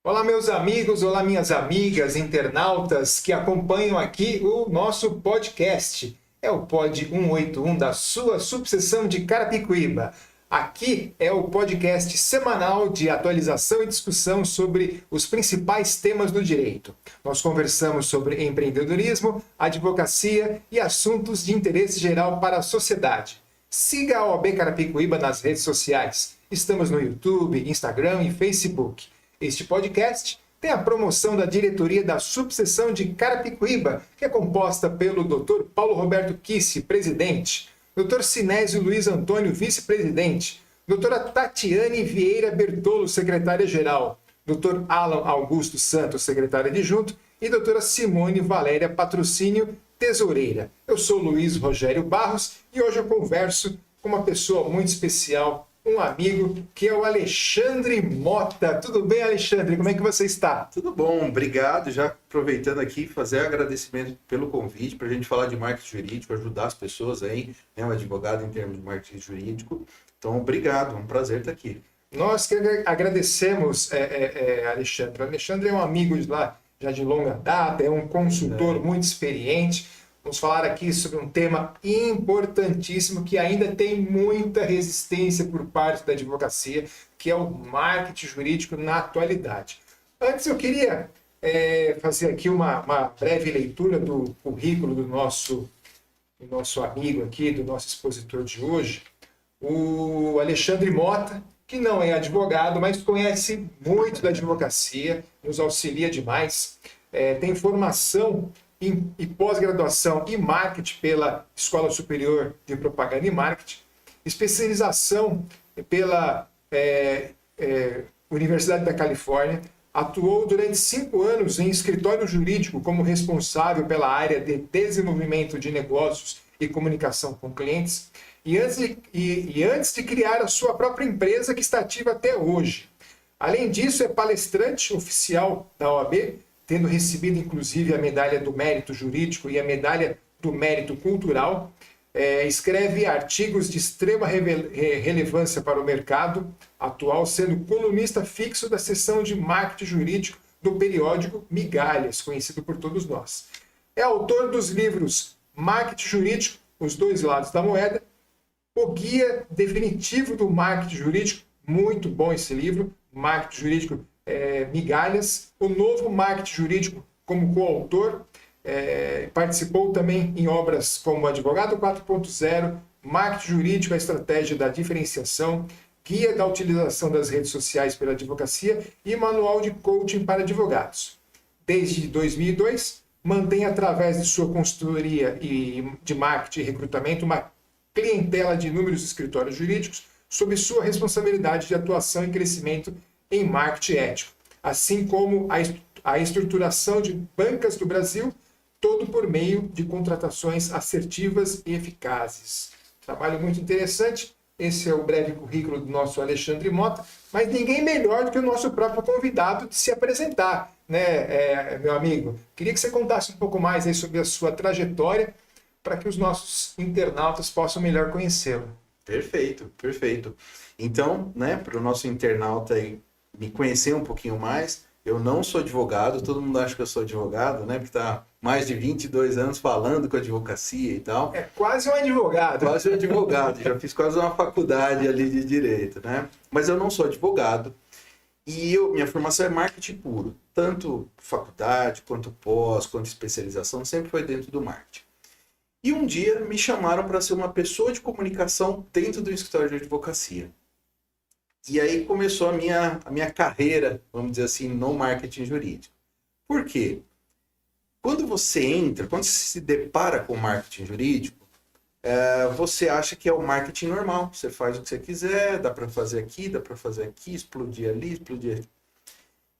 Olá, meus amigos, olá, minhas amigas, internautas que acompanham aqui o nosso podcast. É o Pod 181 da sua subseção de Carapicuíba. Aqui é o podcast semanal de atualização e discussão sobre os principais temas do direito. Nós conversamos sobre empreendedorismo, advocacia e assuntos de interesse geral para a sociedade. Siga a OAB Carapicuíba nas redes sociais. Estamos no YouTube, Instagram e Facebook. Este podcast tem a promoção da diretoria da subseção de Carapicuíba, que é composta pelo Dr. Paulo Roberto Kissi, presidente, Dr. Sinésio Luiz Antônio, vice-presidente, Doutora Tatiane Vieira Bertolo, secretária-geral, Dr. Alan Augusto Santos, secretário adjunto, e Doutora Simone Valéria Patrocínio, tesoureira. Eu sou Luiz Rogério Barros e hoje eu converso com uma pessoa muito especial, um amigo, que é o Alexandre Mota. Tudo bem, Alexandre? Como é que você está? Tudo bom, obrigado. Já aproveitando aqui, fazer agradecimento pelo convite para a gente falar de marketing jurídico, ajudar as pessoas aí, né, um advogado em termos de marketing jurídico. Então, obrigado, é um prazer estar aqui. Nós que agradecemos, Alexandre. O Alexandre é um amigo lá já de longa data, é um consultor muito experiente. Vamos falar aqui sobre um tema importantíssimo que ainda tem muita resistência por parte da advocacia, que é o marketing jurídico na atualidade. Antes eu queria fazer aqui uma breve leitura do currículo do nosso amigo aqui, do nosso expositor de hoje, o Alexandre Mota, que não é advogado, mas conhece muito da advocacia, nos auxilia demais, tem formação e pós-graduação em marketing pela Escola Superior de Propaganda e Marketing, especialização pela Universidade da Califórnia, atuou durante 5 anos em escritório jurídico como responsável pela área de desenvolvimento de negócios e comunicação com clientes, e antes de criar a sua própria empresa que está ativa até hoje. Além disso, é palestrante oficial da OAB, tendo recebido inclusive a medalha do mérito jurídico e a medalha do mérito cultural, escreve artigos de extrema relevância para o mercado atual, sendo colunista fixo da seção de marketing jurídico do periódico Migalhas, conhecido por todos nós. É autor dos livros Marketing Jurídico, Os Dois Lados da Moeda, O Guia Definitivo do Marketing Jurídico, muito bom esse livro, Marketing Jurídico Migalhas, o Novo Marketing Jurídico como coautor, participou também em obras como Advogado 4.0, Marketing Jurídico, a Estratégia da Diferenciação, Guia da Utilização das Redes Sociais pela Advocacia e Manual de Coaching para Advogados. Desde 2002, mantém através de sua consultoria de marketing e recrutamento uma clientela de inúmeros escritórios jurídicos sob sua responsabilidade de atuação e crescimento em marketing ético, assim como a estruturação de bancas do Brasil, todo por meio de contratações assertivas e eficazes. Trabalho muito interessante. Esse é o breve currículo do nosso Alexandre Mota, mas ninguém melhor do que o nosso próprio convidado de se apresentar, né, meu amigo? Queria que você contasse um pouco mais aí sobre a sua trajetória para que os nossos internautas possam melhor conhecê-lo. Perfeito, perfeito. Então, né, para o nosso internauta aí me conhecer um pouquinho mais, eu não sou advogado, todo mundo acha que eu sou advogado, né, porque está mais de 22 anos falando com advocacia e tal. É quase um advogado. Quase um advogado, já fiz quase uma faculdade ali de direito, né? Mas eu não sou advogado e minha formação é marketing puro, tanto faculdade, quanto pós, quanto especialização, sempre foi dentro do marketing. E um dia me chamaram para ser uma pessoa de comunicação dentro do escritório de advocacia. E aí começou a minha carreira, vamos dizer assim, no marketing jurídico. Por quê? Quando você se depara com o marketing jurídico, você acha que é o marketing normal. Você faz o que você quiser, dá para fazer aqui, explodir ali, explodir aqui.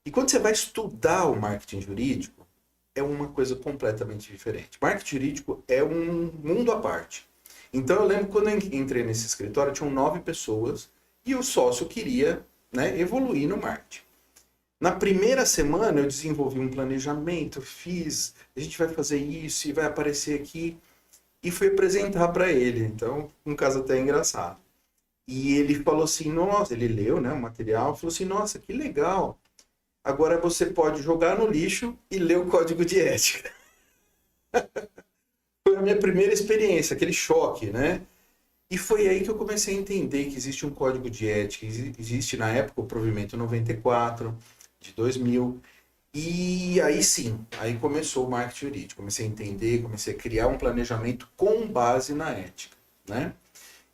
E quando você vai estudar o marketing jurídico, é uma coisa completamente diferente. Marketing jurídico é um mundo à parte. Então eu lembro quando eu entrei nesse escritório, tinham 9 pessoas, e o sócio queria, né, evoluir no marketing. Na primeira semana eu desenvolvi um planejamento, a gente vai fazer isso e vai aparecer aqui, e fui apresentar para ele. Então, um caso até engraçado. E ele falou assim, nossa, ele leu, né, o material, falou assim, nossa, que legal. agora você pode jogar no lixo e ler o código de ética. Foi a minha primeira experiência, aquele choque, né? E foi aí que eu comecei a entender que existe um código de ética, existe na época o provimento 94, de 2000, e aí sim, aí começou o marketing jurídico, comecei a entender, comecei a criar um planejamento com base na ética, né?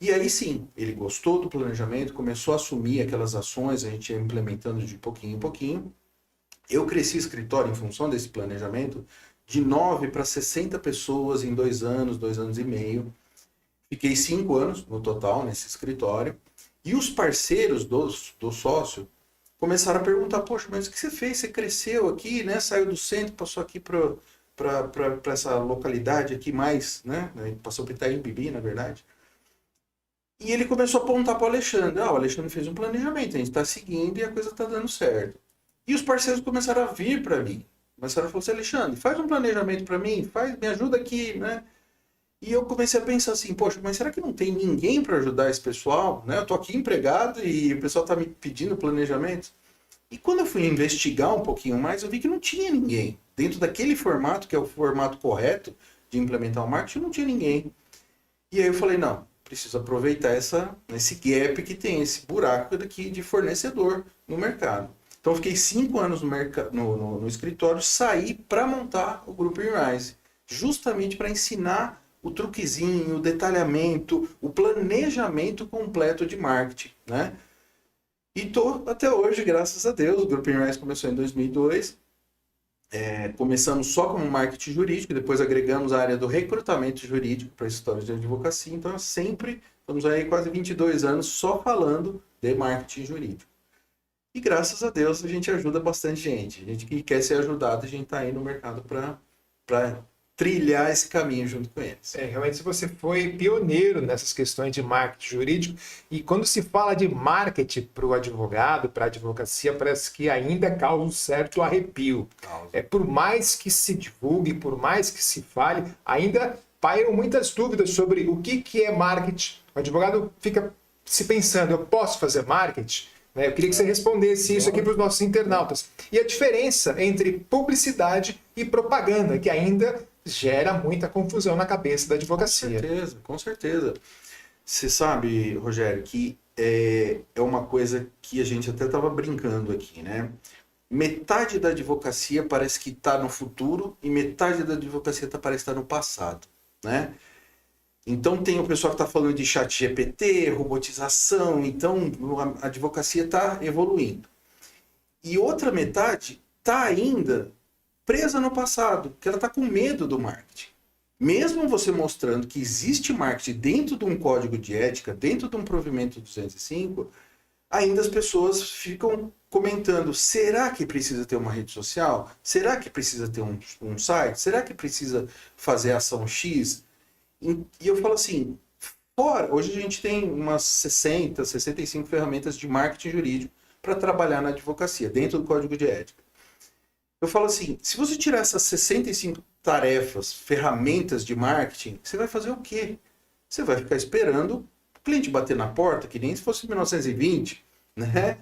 E aí sim, ele gostou do planejamento, começou a assumir aquelas ações, a gente ia implementando de pouquinho em pouquinho. Eu cresci o escritório em função desse planejamento de 9 para 60 pessoas em 2 anos e meio. Fiquei 5 anos no total nesse escritório. E os parceiros do sócio começaram a perguntar, poxa, mas o que você fez? Você cresceu aqui, né? Saiu do centro, passou aqui para essa localidade aqui mais, né? Passou para Itaim Bibi, na verdade. E ele começou a apontar para o Alexandre. O Alexandre fez um planejamento, a gente está seguindo e a coisa está dando certo. E os parceiros começaram a vir para mim. Começaram a falar assim, Alexandre, faz um planejamento para mim, me ajuda aqui, né? E eu comecei a pensar assim, poxa, mas será que não tem ninguém para ajudar esse pessoal? Né? Eu tô aqui empregado e o pessoal está me pedindo planejamento. E quando eu fui investigar um pouquinho mais, eu vi que não tinha ninguém. Dentro daquele formato, que é o formato correto de implementar o marketing, não tinha ninguém. E aí eu falei, não, preciso aproveitar esse gap que tem, esse buraco daqui de fornecedor no mercado. Então eu fiquei 5 anos no escritório, saí para montar o Grupo Inrise, justamente para ensinar o truquezinho, o detalhamento, o planejamento completo de marketing, né? E tô até hoje, graças a Deus. O Grupo Inrise começou em 2002. Começamos só como marketing jurídico, depois agregamos a área do recrutamento jurídico para escritórios de advocacia. Então, sempre estamos aí quase 22 anos só falando de marketing jurídico. E graças a Deus a gente ajuda bastante gente. A gente que quer ser ajudado, a gente está aí no mercado para trilhar esse caminho junto com eles. Realmente você foi pioneiro nessas questões de marketing jurídico, e quando se fala de marketing para o advogado, para a advocacia, parece que ainda causa um certo arrepio. Por mais que se divulgue, por mais que se fale, ainda pairam muitas dúvidas sobre o que é marketing. O advogado fica se pensando, eu posso fazer marketing? Eu queria que você respondesse isso aqui para os nossos internautas. E a diferença entre publicidade e propaganda, que ainda gera muita confusão na cabeça da advocacia. Com certeza. Você sabe, Rogério, que é uma coisa que a gente até estava brincando aqui, né? Metade da advocacia parece que está no futuro e metade da advocacia parece estar no passado, né? Então tem o pessoal que está falando de chat GPT, robotização, então a advocacia está evoluindo. E outra metade está ainda presa no passado, que ela está com medo do marketing. Mesmo você mostrando que existe marketing dentro de um código de ética, dentro de um provimento 205, ainda as pessoas ficam comentando, será que precisa ter uma rede social? Será que precisa ter um site? Será que precisa fazer ação X? E eu falo assim, hoje a gente tem umas 60, 65 ferramentas de marketing jurídico para trabalhar na advocacia, dentro do código de ética. Eu falo assim, se você tirar essas 65 tarefas, ferramentas de marketing, você vai fazer o quê? Você vai ficar esperando o cliente bater na porta, que nem se fosse 1920, né?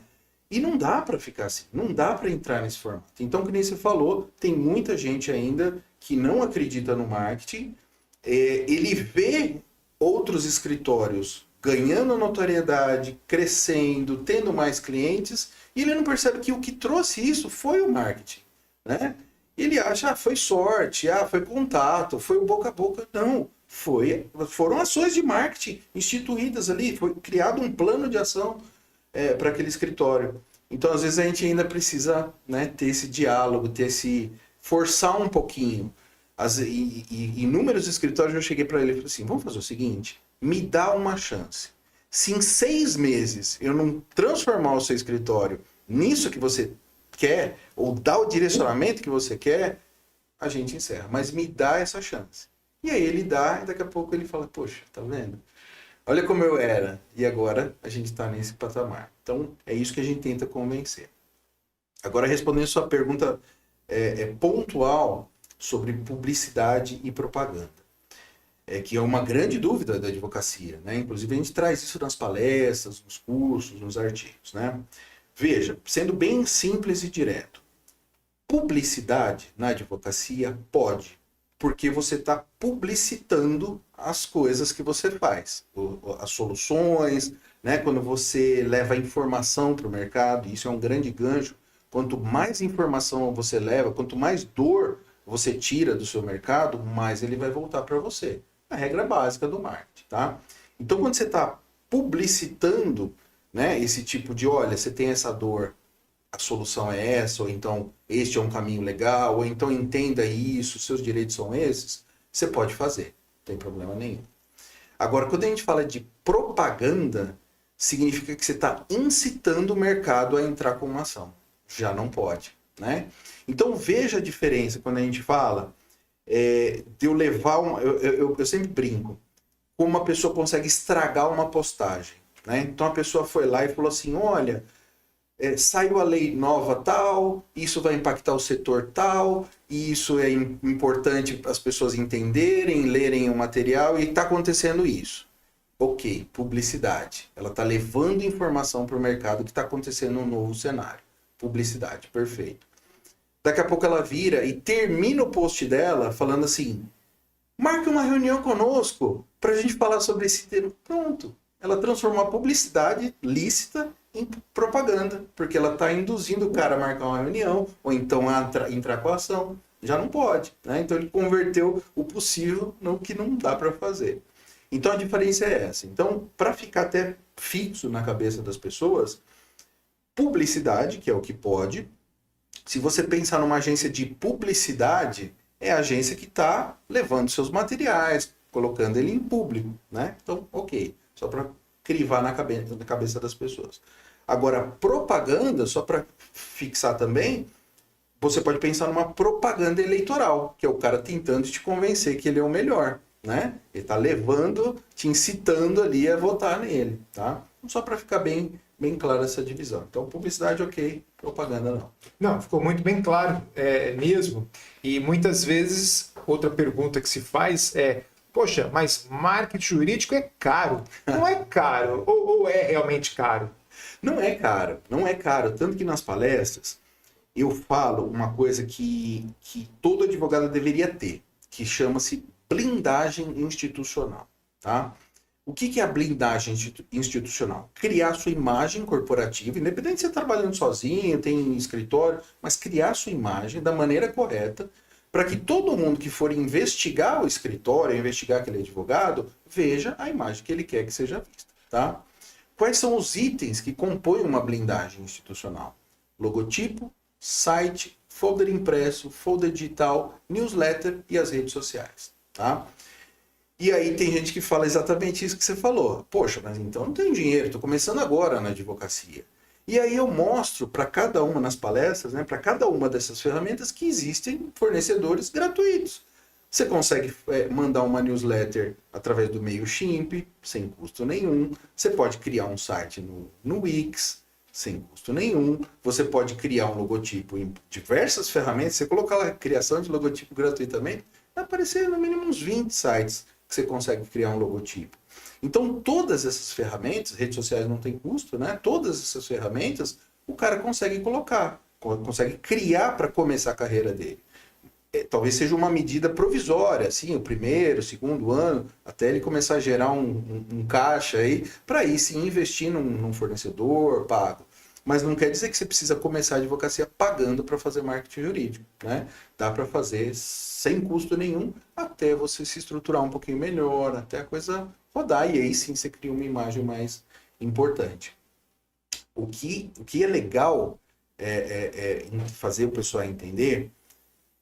E não dá para ficar assim, não dá para entrar nesse formato. Então, que nem você falou, tem muita gente ainda que não acredita no marketing. Ele vê outros escritórios ganhando notoriedade, crescendo, tendo mais clientes, e ele não percebe que o que trouxe isso foi o marketing, né? Ele acha, foi sorte, foi contato, foi o boca a boca. Não, foram ações de marketing instituídas ali, foi criado um plano de ação para aquele escritório. Então, às vezes, a gente ainda precisa, né, ter esse diálogo, forçar um pouquinho. Em inúmeros escritórios eu cheguei para ele e falei assim, vamos fazer o seguinte, me dá uma chance. Se em 6 meses eu não transformar o seu escritório nisso que você quer, ou dar o direcionamento que você quer, a gente encerra. Mas me dá essa chance. E aí ele dá, e daqui a pouco ele fala, poxa, tá vendo? Olha como eu era. E agora a gente está nesse patamar. Então é isso que a gente tenta convencer. Agora, respondendo a sua pergunta pontual sobre publicidade e propaganda, que é uma grande dúvida da advocacia, né? Inclusive a gente traz isso nas palestras, nos cursos, nos artigos, né? Veja, sendo bem simples e direto, Publicidade na advocacia pode, porque você está publicitando as coisas que você faz, as soluções, né? Quando você leva informação para o mercado, isso é um grande gancho. Quanto mais informação você leva, quanto mais dor você tira do seu mercado, mais ele vai voltar para você. A regra básica do marketing, tá? Então, quando você está publicitando, né, esse tipo de, olha, você tem essa dor, a solução é essa, ou então este é um caminho legal, ou então entenda isso, seus direitos são esses, você pode fazer, não tem problema nenhum. Agora, quando a gente fala de propaganda, significa que você está incitando o mercado a entrar com uma ação. Já não pode, né? Então veja a diferença quando a gente fala de eu levar eu sempre brinco, como uma pessoa consegue estragar uma postagem, né? Então a pessoa foi lá e falou assim, olha, saiu a lei nova tal, isso vai impactar o setor tal, e isso é importante as pessoas entenderem, lerem o material, e está acontecendo isso. Ok, publicidade. Ela está levando informação para o mercado que está acontecendo um novo cenário. Publicidade, perfeito. Daqui a pouco ela vira e termina o post dela falando assim, marque uma reunião conosco para a gente falar sobre esse tema. Pronto. Ela transformou a publicidade lícita em propaganda, porque ela está induzindo o cara a marcar uma reunião, ou então a entrar com a ação. Já não pode, né? Então ele converteu o possível no que não dá para fazer. Então a diferença é essa. Então, para ficar até fixo na cabeça das pessoas, publicidade, que é o que pode. Se você pensar numa agência de publicidade, é a agência que está levando seus materiais, colocando ele em público, né? Então, ok. Só para crivar na cabeça das pessoas. Agora, propaganda, só para fixar também, você pode pensar numa propaganda eleitoral, que é o cara tentando te convencer que ele é o melhor, né? Ele está levando, te incitando ali a votar nele, tá? Só para ficar bem clara essa divisão. Então, publicidade, ok, propaganda não. Não, ficou muito bem claro mesmo. E muitas vezes, outra pergunta que se faz é, poxa, mas marketing jurídico é caro. Não é caro? Ou é realmente caro? Não é caro, não é caro. Tanto que nas palestras eu falo uma coisa que todo advogado deveria ter, que chama-se blindagem institucional, tá? O que é a blindagem institucional? Criar sua imagem corporativa, independente de você trabalhando sozinho, tem escritório, mas criar sua imagem da maneira correta, para que todo mundo que for investigar o escritório, investigar aquele advogado, veja a imagem que ele quer que seja vista, tá? Quais são os itens que compõem uma blindagem institucional? Logotipo, site, folder impresso, folder digital, newsletter e as redes sociais, tá? E aí tem gente que fala exatamente isso que você falou. Poxa, mas então não tenho dinheiro, estou começando agora na advocacia. E aí eu mostro para cada uma nas palestras, né, para cada uma dessas ferramentas que existem fornecedores gratuitos. Você consegue mandar uma newsletter através do MailChimp, sem custo nenhum. Você pode criar um site no Wix, sem custo nenhum. Você pode criar um logotipo em diversas ferramentas. Você colocar lá a criação de logotipo gratuitamente, vai aparecer no mínimo uns 20 sites que você consegue criar um logotipo. Então, todas essas ferramentas, redes sociais não tem custo, né? Todas essas ferramentas, o cara consegue colocar, consegue criar para começar a carreira dele. Talvez seja uma medida provisória, assim, o primeiro, o segundo ano, até ele começar a gerar um caixa aí, para aí sim investir num fornecedor pago. Mas não quer dizer que você precisa começar a advocacia pagando para fazer marketing jurídico, né? Dá para fazer sem custo nenhum, até você se estruturar um pouquinho melhor, até a coisa rodar, e aí sim você cria uma imagem mais importante. O que é legal fazer o pessoal entender,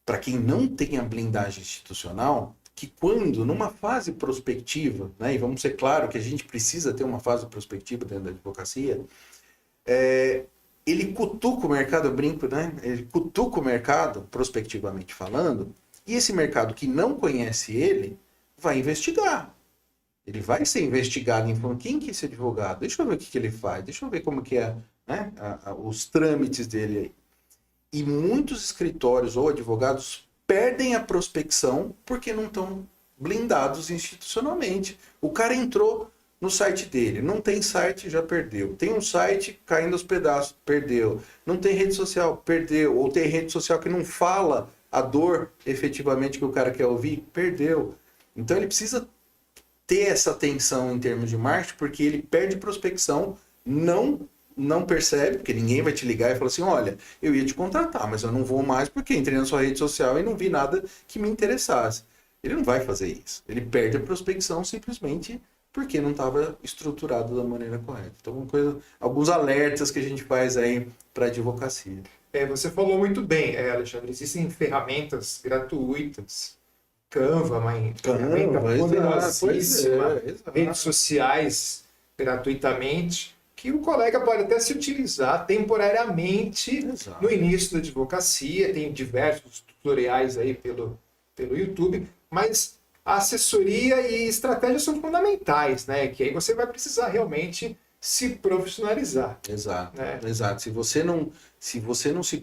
para quem não tem a blindagem institucional, que quando, numa fase prospectiva, né, e vamos ser claro que a gente precisa ter uma fase prospectiva dentro da advocacia, ele cutuca o mercado, eu brinco, né? Ele cutuca o mercado, prospectivamente falando, e esse mercado que não conhece ele, vai investigar. Ele vai ser investigado em falando, quem que é esse advogado? Deixa eu ver o que ele faz, deixa eu ver como que é, né, os trâmites dele aí. E muitos escritórios ou advogados perdem a prospecção porque não estão blindados institucionalmente. O cara entrou no site dele. Não tem site, já perdeu. Tem um site caindo aos pedaços, perdeu. Não tem rede social, perdeu. Ou tem rede social que não fala a dor efetivamente que o cara quer ouvir, perdeu. Então ele precisa ter essa atenção em termos de marketing, porque ele perde prospecção, não percebe, porque ninguém vai te ligar e falar assim, olha, eu ia te contratar, mas eu não vou mais porque entrei na sua rede social e não vi nada que me interessasse. Ele não vai fazer isso. Ele perde a prospecção simplesmente porque não estava estruturado da maneira correta. Então, alguns alertas que a gente faz aí para advocacia. Você falou muito bem, Alexandre. Existem ferramentas gratuitas. Canva, uma ferramenta poderosíssima. Redes sociais gratuitamente, que o colega pode até se utilizar temporariamente no início da advocacia. Tem diversos tutoriais aí pelo YouTube, mas a assessoria e estratégia são fundamentais, né? Que aí você vai precisar realmente se profissionalizar. Exato, né? Exato. Se você não se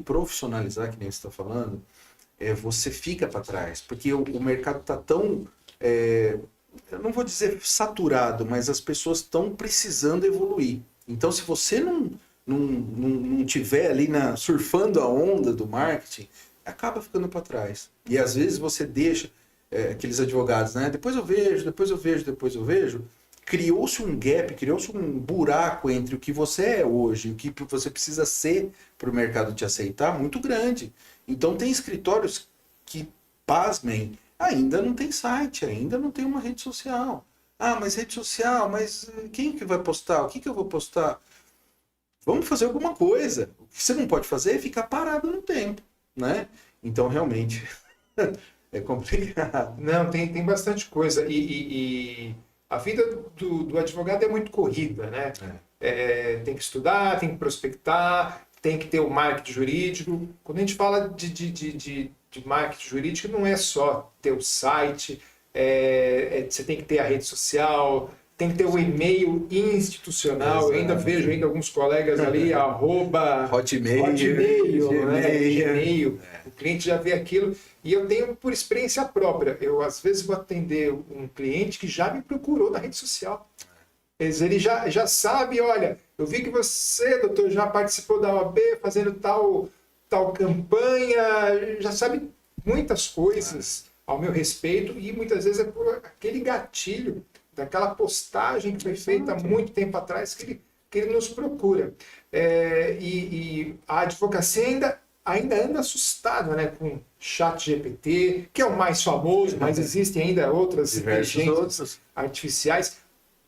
profissionalizar, que nem você está falando, você fica para trás, porque o mercado está tão, eu não vou dizer saturado, mas as pessoas estão precisando evoluir. Então, se você não tiver ali surfando a onda do marketing, acaba ficando para trás. E às vezes você deixa aqueles advogados, né? Depois eu vejo. Criou-se um gap, criou-se um buraco entre o que você é hoje e o que você precisa ser para o mercado te aceitar muito grande. Então tem escritórios que, pasmem, ainda não tem site, ainda não tem uma rede social. Ah, mas rede social, mas quem que vai postar? O que eu vou postar? Vamos fazer alguma coisa. O que você não pode fazer é ficar parado no tempo, né? Então, realmente, é complicado. Não, tem bastante coisa. E a vida do advogado é muito corrida, né? Tem que estudar, tem que prospectar, tem que ter o marketing jurídico. Quando a gente fala de marketing jurídico, não é só ter o site, você tem que ter a rede social, tem que ter o e-mail institucional. Eu ainda vejo alguns colegas ali, Hotmail, Gmail. O cliente já vê aquilo. E eu tenho por experiência própria. Eu, às vezes, vou atender um cliente que já me procurou na rede social. Ele já sabe, olha, eu vi que você, doutor, já participou da OAB fazendo tal campanha, já sabe muitas coisas ao meu respeito, e muitas vezes é por aquele gatilho daquela postagem que foi feita há muito tempo atrás que ele nos procura. E a advocacia ainda anda assustada, né, com ChatGPT, que é o mais famoso, mas existem ainda outras inteligências artificiais,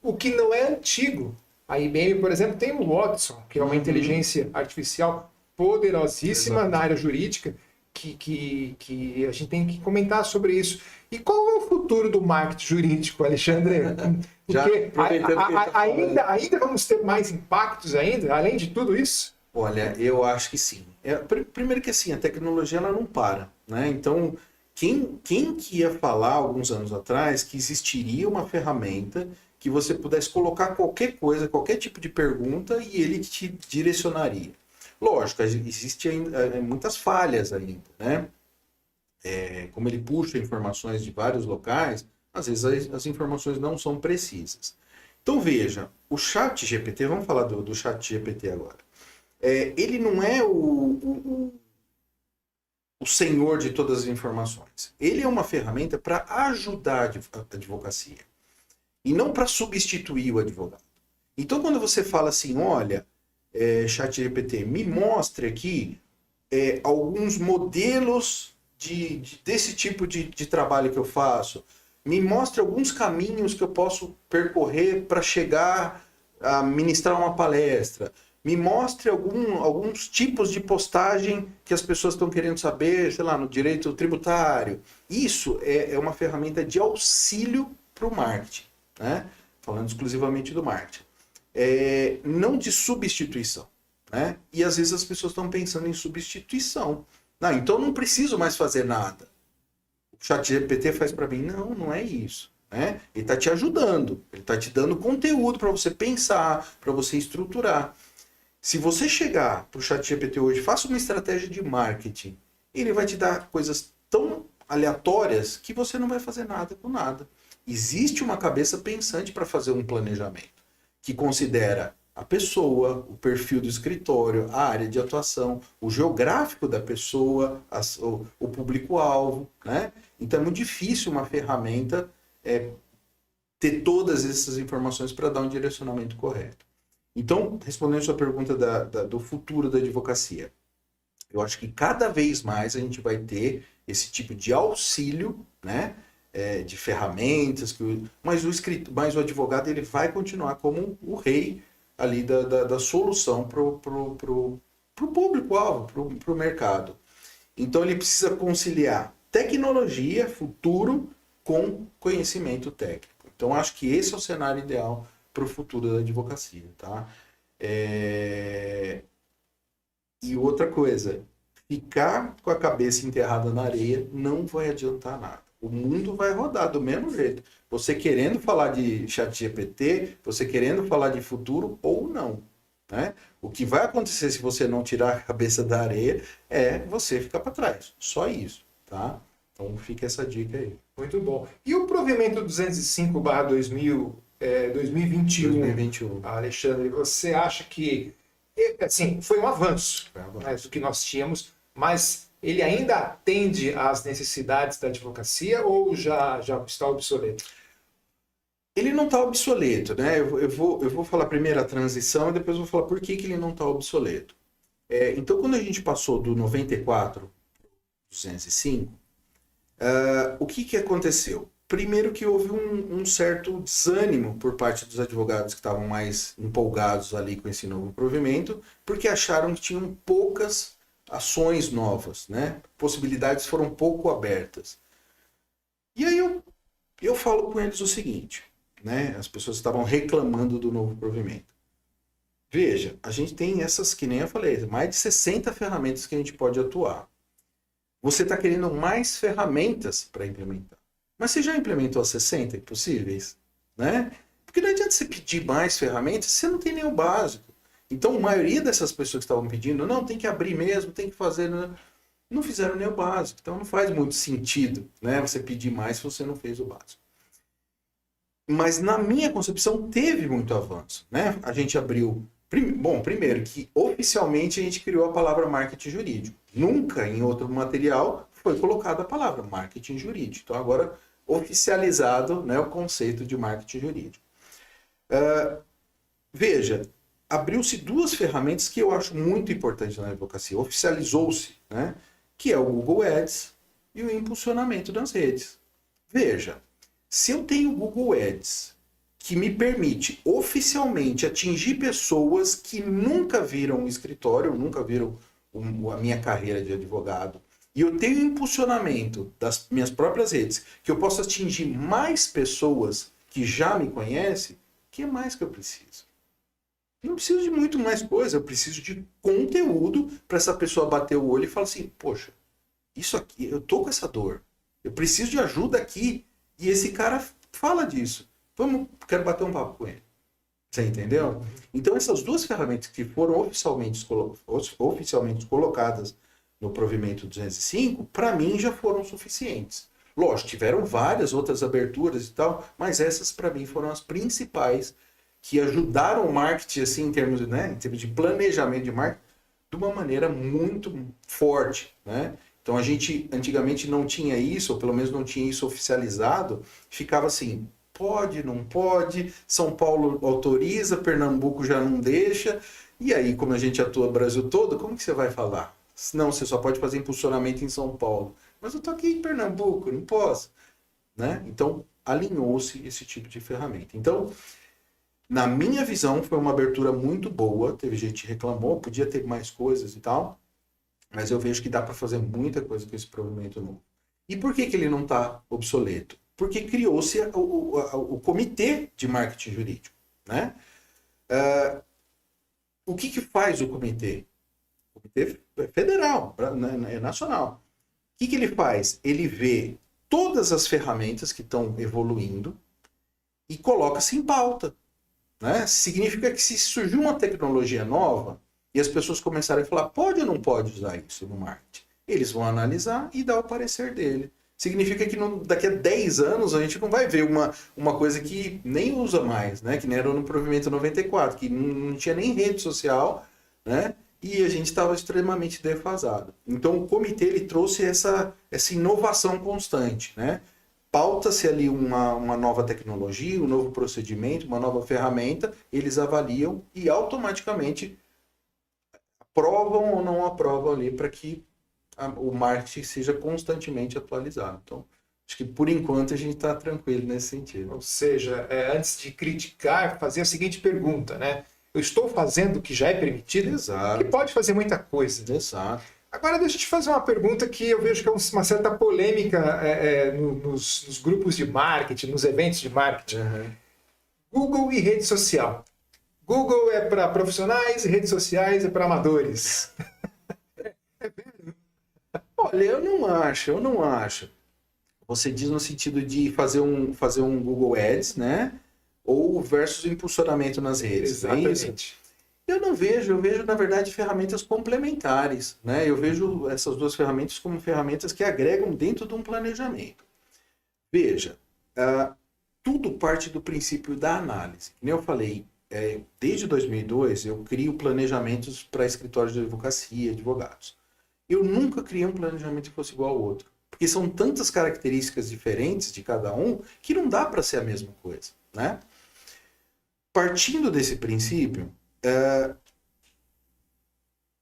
o que não é antigo. A IBM, por exemplo, tem o Watson, que é uma inteligência artificial poderosíssima na área jurídica, que a gente tem que comentar sobre isso. E qual é o futuro do marketing jurídico, Alexandre? Porque ainda vamos ter mais impactos ainda, além de tudo isso? Olha, eu acho que sim. Primeiro que assim, a tecnologia ela não para, né? Então, quem que ia falar alguns anos atrás que existiria uma ferramenta que você pudesse colocar qualquer coisa, qualquer tipo de pergunta e ele te direcionaria? Lógico, existem muitas falhas ainda, né? Como ele puxa informações de vários locais, às vezes as informações não são precisas. Então veja, o ChatGPT, vamos falar do ChatGPT agora. Ele não é o senhor de todas as informações. Ele é uma ferramenta para ajudar a advocacia e não para substituir o advogado. Então quando você fala assim, olha, ChatGPT, me mostre aqui alguns modelos desse tipo de trabalho que eu faço. Me mostre alguns caminhos que eu posso percorrer para chegar a ministrar uma palestra. Me mostre alguns tipos de postagem que as pessoas estão querendo saber, sei lá, no direito tributário. Isso é uma ferramenta de auxílio para o marketing, né? Falando exclusivamente do marketing. Não de substituição, né? E às vezes as pessoas estão pensando em substituição. Não, então não preciso mais fazer nada. O ChatGPT faz para mim. Não é isso, né? Ele está te ajudando, ele está te dando conteúdo para você pensar, para você estruturar. Se você chegar para o ChatGPT hoje, faça uma estratégia de marketing, ele vai te dar coisas tão aleatórias que você não vai fazer nada com nada. Existe uma cabeça pensante para fazer um planejamento, que considera a pessoa, o perfil do escritório, a área de atuação, o geográfico da pessoa, o público-alvo, né? Então é muito difícil uma ferramenta ter todas essas informações para dar um direcionamento correto. Então, respondendo a sua pergunta do futuro da advocacia, eu acho que cada vez mais a gente vai ter esse tipo de auxílio, né? De ferramentas, mas o advogado ele vai continuar como o rei ali da solução para o público-alvo, para o mercado. Então ele precisa conciliar tecnologia, futuro, com conhecimento técnico. Então acho que esse é o cenário ideal para o futuro da advocacia. Tá? E outra coisa, ficar com a cabeça enterrada na areia não vai adiantar nada. O mundo vai rodar do mesmo jeito. Você querendo falar de ChatGPT, você querendo falar de futuro ou não. Né? O que vai acontecer se você não tirar a cabeça da areia é você ficar para trás. Só isso. Tá? Então fica essa dica aí. Muito bom. E o provimento 205/2021, Alexandre, você acha que assim, foi um avanço, né, do que nós tínhamos, mas ele ainda atende às necessidades da advocacia ou já está obsoleto? Ele não está obsoleto, né? Eu vou falar primeiro a transição e depois eu vou falar por que ele não está obsoleto. Então, quando a gente passou do 94 para 205, o que aconteceu? Primeiro que houve um certo desânimo por parte dos advogados que estavam mais empolgados ali com esse novo provimento, porque acharam que tinham poucas ações novas, né? Possibilidades foram pouco abertas. E aí eu falo com eles o seguinte, né? As pessoas estavam reclamando do novo provimento. Veja, a gente tem essas, que nem eu falei, mais de 60 ferramentas que a gente pode atuar. Você está querendo mais ferramentas para implementar. Mas você já implementou as 60 possíveis? Né? Porque não adianta você pedir mais ferramentas se você não tem nem o básico. Então, a maioria dessas pessoas que estavam pedindo, não, tem que abrir mesmo, tem que fazer... Não fizeram nem o básico. Então, não faz muito sentido, né, você pedir mais se você não fez o básico. Mas, na minha concepção, teve muito avanço. Né? A gente abriu... Bom, primeiro, que oficialmente a gente criou a palavra marketing jurídico. Nunca em outro material foi colocada a palavra marketing jurídico. Então, agora, oficializado, né, o conceito de marketing jurídico. Veja, abriu-se duas ferramentas que eu acho muito importantes na advocacia. Oficializou-se, né, que é o Google Ads e o impulsionamento das redes. Veja, se eu tenho o Google Ads, que me permite oficialmente atingir pessoas que nunca viram um escritório, nunca viram a minha carreira de advogado, e eu tenho impulsionamento das minhas próprias redes, que eu posso atingir mais pessoas que já me conhecem, o que mais que eu preciso? Eu não preciso de muito mais coisa, eu preciso de conteúdo para essa pessoa bater o olho e falar assim, poxa, isso aqui, eu tô com essa dor, eu preciso de ajuda aqui, e esse cara fala disso, quero bater um papo com ele. Você entendeu? Então essas duas ferramentas que foram oficialmente colocadas no provimento 205, para mim já foram suficientes. Lógico, tiveram várias outras aberturas e tal, mas essas para mim foram as principais que ajudaram o marketing assim, em termos de planejamento de marketing de uma maneira muito forte. Né? Então a gente antigamente não tinha isso, ou pelo menos não tinha isso oficializado, ficava assim, pode, não pode, São Paulo autoriza, Pernambuco já não deixa, e aí como a gente atua no Brasil todo, como que você vai falar? Não, você só pode fazer impulsionamento em São Paulo. Mas eu estou aqui em Pernambuco, não posso. Né? Então, alinhou-se esse tipo de ferramenta. Então, na minha visão, foi uma abertura muito boa. Teve gente que reclamou, podia ter mais coisas e tal. Mas eu vejo que dá para fazer muita coisa com esse provimento novo. E por que ele não está obsoleto? Porque criou-se o Comitê de Marketing Jurídico. Né? O que faz o comitê? O comitê federal, nacional. O que ele faz? Ele vê todas as ferramentas que estão evoluindo e coloca-se em pauta. Né? Significa que se surgiu uma tecnologia nova e as pessoas começarem a falar, pode ou não pode usar isso no marketing? Eles vão analisar e dar o parecer dele. significa que daqui a 10 anos a gente não vai ver uma coisa que nem usa mais, né? Que nem era no Provimento 94, que não tinha nem rede social, né? E a gente estava extremamente defasado. Então o comitê ele trouxe essa inovação constante, né? Pauta-se ali uma nova tecnologia, um novo procedimento, uma nova ferramenta, eles avaliam e automaticamente aprovam ou não aprovam ali para que o marketing seja constantemente atualizado. Então, acho que por enquanto a gente está tranquilo nesse sentido. Ou seja, antes de criticar, fazer a seguinte pergunta, né? Eu estou fazendo o que já é permitido? Exato. Que pode fazer muita coisa. Exato. Agora, deixa eu te fazer uma pergunta que eu vejo que é uma certa polêmica nos grupos de marketing, nos eventos de marketing. Uhum. Google e rede social. Google é para profissionais e redes sociais é para amadores. Olha, eu não acho. Você diz no sentido de fazer um Google Ads, né? Ou versus impulsionamento nas redes. Exatamente. Eu não vejo, eu vejo, na verdade, ferramentas complementares, né? Eu vejo essas duas ferramentas como ferramentas que agregam dentro de um planejamento. Veja, tudo parte do princípio da análise. Como eu falei, desde 2002 eu crio planejamentos para escritórios de advocacia, advogados. Eu nunca criei um planejamento que fosse igual ao outro. Porque são tantas características diferentes de cada um que não dá para ser a mesma coisa, né? Partindo desse princípio,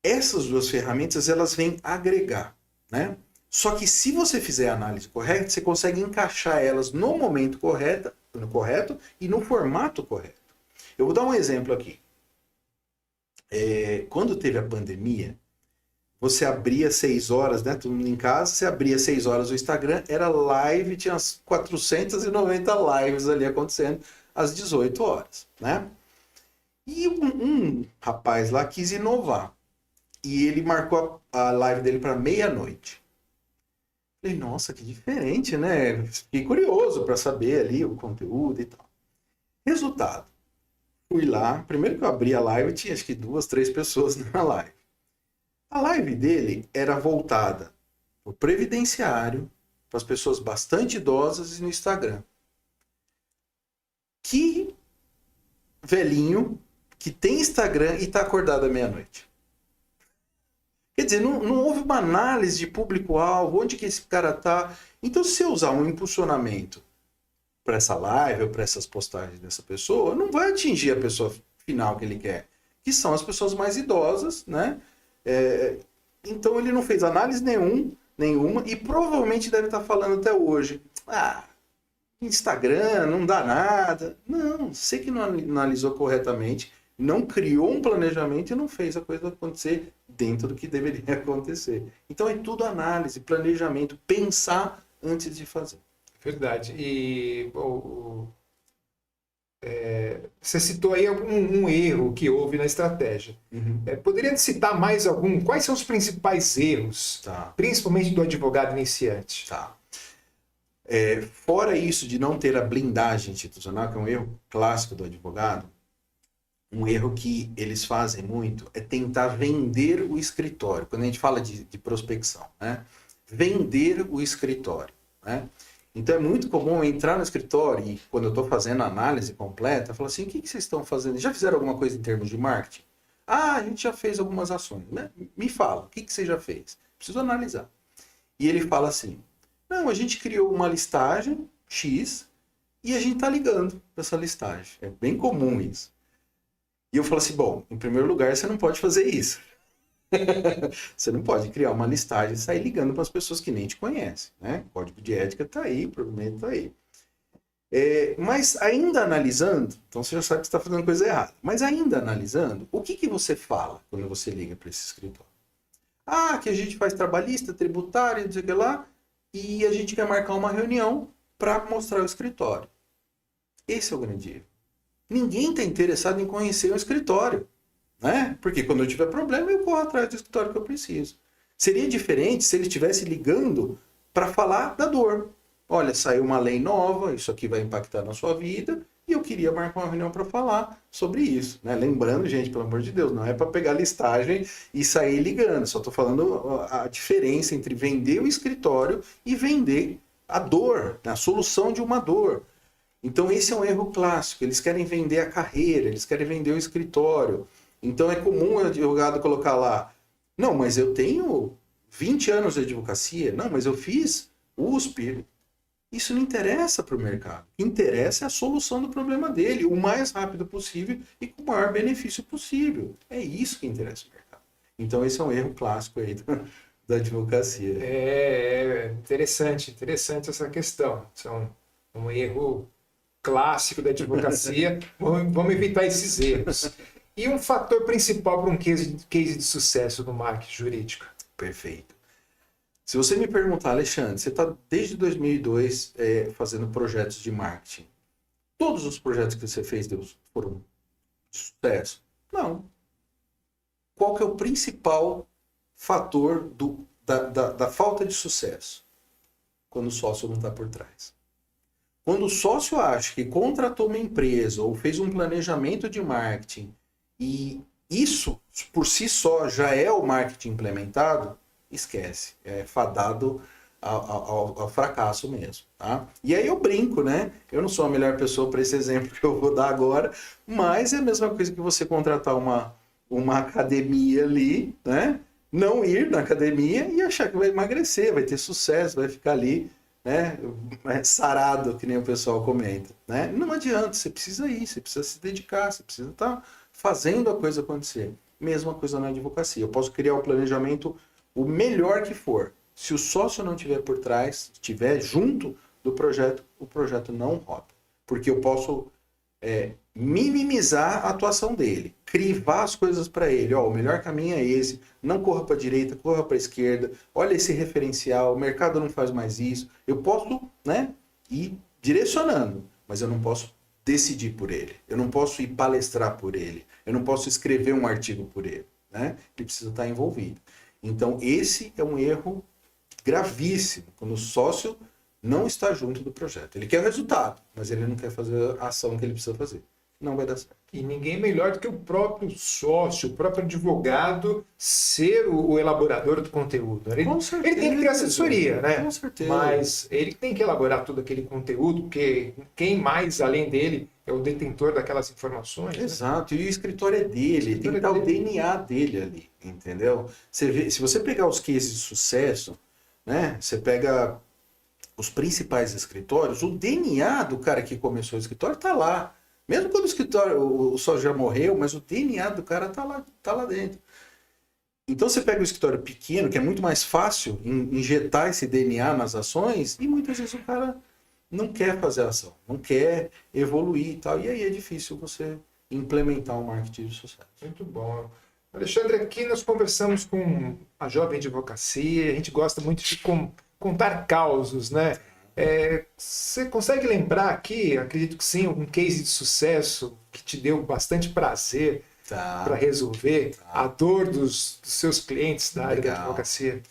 essas duas ferramentas elas vêm agregar, né? Só que se você fizer a análise correta, você consegue encaixar elas no momento correto e no formato correto. Eu vou dar um exemplo aqui. Quando teve a pandemia, você abria 6 horas, né? Todo mundo em casa, você abria 6 horas o Instagram, era live, tinha umas 490 lives ali acontecendo às 18 horas, né? E um rapaz lá quis inovar. E ele marcou a live dele para meia-noite. Falei, nossa, que diferente, né? Fiquei curioso para saber ali o conteúdo e tal. Resultado. Fui lá, primeiro que eu abri a live, tinha acho que 2, 3 pessoas na live. A live dele era voltada para o previdenciário, para as pessoas bastante idosas e no Instagram. Que velhinho que tem Instagram e está acordado à meia-noite. Quer dizer, não houve uma análise de público-alvo, onde que esse cara está. Então, se eu usar um impulsionamento para essa live ou para essas postagens dessa pessoa, não vai atingir a pessoa final que ele quer, que são as pessoas mais idosas, né? Então, ele não fez análise nenhuma e provavelmente deve estar falando até hoje. Instagram, não dá nada. Não, você que não analisou corretamente, não criou um planejamento e não fez a coisa acontecer dentro do que deveria acontecer. Então é tudo análise, planejamento, pensar antes de fazer. Verdade. E você citou aí um erro que houve na estratégia. Uhum. Poderia citar mais algum? Quais são os principais erros, principalmente do advogado iniciante? Tá. Fora isso de não ter a blindagem institucional, que é um erro clássico do advogado, um erro que eles fazem muito é tentar vender o escritório. Quando a gente fala de prospecção, né? Vender o escritório, né? Então é muito comum eu entrar no escritório e quando eu estou fazendo a análise completa, eu falo assim, o que vocês estão fazendo? Já fizeram alguma coisa em termos de marketing? A gente já fez algumas ações. Né? Me fala, o que você já fez? Preciso analisar. E ele fala assim, não, a gente criou uma listagem X e a gente está ligando para essa listagem. É bem comum isso. E eu falo assim, bom, em primeiro lugar, você não pode fazer isso. Você não pode criar uma listagem e sair ligando para as pessoas que nem te conhecem, né? O código de ética está aí, provavelmente está aí. Mas ainda analisando, então você já sabe que você está fazendo coisa errada, mas ainda analisando, o que você fala quando você liga para esse escritório? Que a gente faz trabalhista, tributário, não sei o que lá, e a gente quer marcar uma reunião para mostrar o escritório. Esse é o grande erro. Ninguém está interessado em conhecer o escritório, né? Porque quando eu tiver problema, eu corro atrás do escritório que eu preciso. Seria diferente se ele estivesse ligando para falar da dor. Olha, saiu uma lei nova, isso aqui vai impactar na sua vida, e eu queria marcar uma reunião para falar sobre isso, né? Lembrando, gente, pelo amor de Deus, não é para pegar a listagem e sair ligando. Só estou falando a diferença entre vender o escritório e vender a dor, né? A solução de uma dor. Então esse é um erro clássico, eles querem vender a carreira, eles querem vender o escritório. Então é comum o advogado colocar lá, não, mas eu tenho 20 anos de advocacia, não, mas eu fiz USP. Isso não interessa para o mercado. O que interessa é a solução do problema dele, o mais rápido possível e com o maior benefício possível. É isso que interessa ao mercado. Então esse é um erro clássico aí da advocacia. Interessante essa questão. Isso é um erro clássico da advocacia. Vamos evitar esses erros. E um fator principal para um case de sucesso no marketing jurídico? Perfeito. Se você me perguntar, Alexandre, você está desde 2002 fazendo projetos de marketing. Todos os projetos que você fez foram de sucesso? Não. Qual que é o principal fator da falta de sucesso? Quando o sócio não está por trás. Quando o sócio acha que contratou uma empresa ou fez um planejamento de marketing e isso, por si só, já é o marketing implementado, esquece. É fadado ao fracasso mesmo. Tá? E aí eu brinco, né? Eu não sou a melhor pessoa para esse exemplo que eu vou dar agora, mas é a mesma coisa que você contratar uma academia ali, né? Não ir na academia e achar que vai emagrecer, vai ter sucesso, vai ficar ali, né? Sarado, que nem o pessoal comenta. Né? Não adianta, você precisa ir, você precisa se dedicar, você precisa estar fazendo a coisa acontecer. Mesma coisa na advocacia. Eu posso criar o planejamento o melhor que for. Se o sócio não estiver por trás, estiver junto do projeto, o projeto não roda. Porque eu posso minimizar a atuação dele, crivar as coisas para ele. Ó, o melhor caminho é esse, não corra para a direita, corra para a esquerda, olha esse referencial, o mercado não faz mais isso. Eu posso, né, ir direcionando, mas eu não posso decidir por ele. Eu não posso ir palestrar por ele. Eu não posso escrever um artigo por ele. Né? Ele precisa estar envolvido. Então, esse é um erro gravíssimo, quando o sócio não está junto do projeto. Ele quer o resultado, mas ele não quer fazer a ação que ele precisa fazer. Não vai dar certo. E ninguém melhor do que o próprio sócio, o próprio advogado, ser o elaborador do conteúdo. Ele tem que ter assessoria, né? Com certeza. Mas ele tem que elaborar todo aquele conteúdo, porque quem mais, além dele, é o detentor daquelas informações. Exato, né? E o escritório é dele, tem que estar o DNA dele ali, entendeu? Se você pegar os cases de sucesso, né? Você pega os principais escritórios, o DNA do cara que começou o escritório está lá. Mesmo quando o sócio já morreu, mas o DNA do cara tá lá dentro. Então você pega um escritório pequeno, que é muito mais fácil injetar esse DNA nas ações, e muitas vezes o cara não quer fazer a ação, não quer evoluir e tal. E aí é difícil você implementar um marketing de sucesso. Muito bom. Alexandre, aqui nós conversamos com a Jovem Advocacia, a gente gosta muito de contar causos, né? Você consegue lembrar aqui, acredito que sim, um case de sucesso que te deu bastante prazer para resolver a dor dos seus clientes da área da advocacia?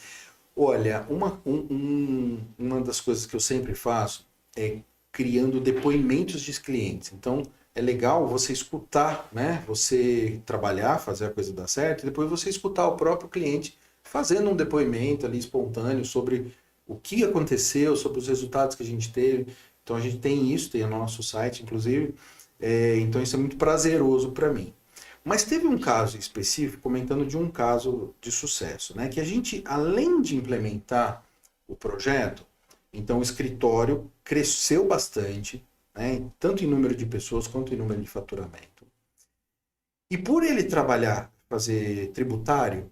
Olha, uma das coisas que eu sempre faço é criando depoimentos de clientes. Então, é legal você escutar, né? Você trabalhar, fazer a coisa dar certo, e depois você escutar o próprio cliente fazendo um depoimento ali espontâneo sobre o que aconteceu, sobre os resultados que a gente teve. Então a gente tem isso, tem no nosso site, inclusive. Então isso é muito prazeroso para mim. Mas teve um caso específico, comentando de um caso de sucesso, né? Que a gente, além de implementar o projeto, então o escritório cresceu bastante, né? Tanto em número de pessoas quanto em número de faturamento. E por ele trabalhar, fazer tributário,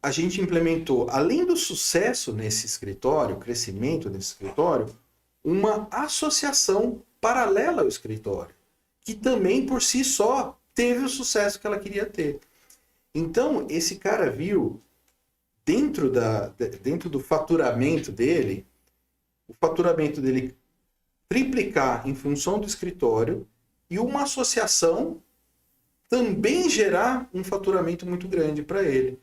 a gente implementou, além do sucesso nesse escritório, crescimento nesse escritório, uma associação paralela ao escritório, que também por si só teve o sucesso que ela queria ter. Então, esse cara viu, dentro do faturamento dele, o faturamento dele triplicar em função do escritório e uma associação também gerar um faturamento muito grande para ele.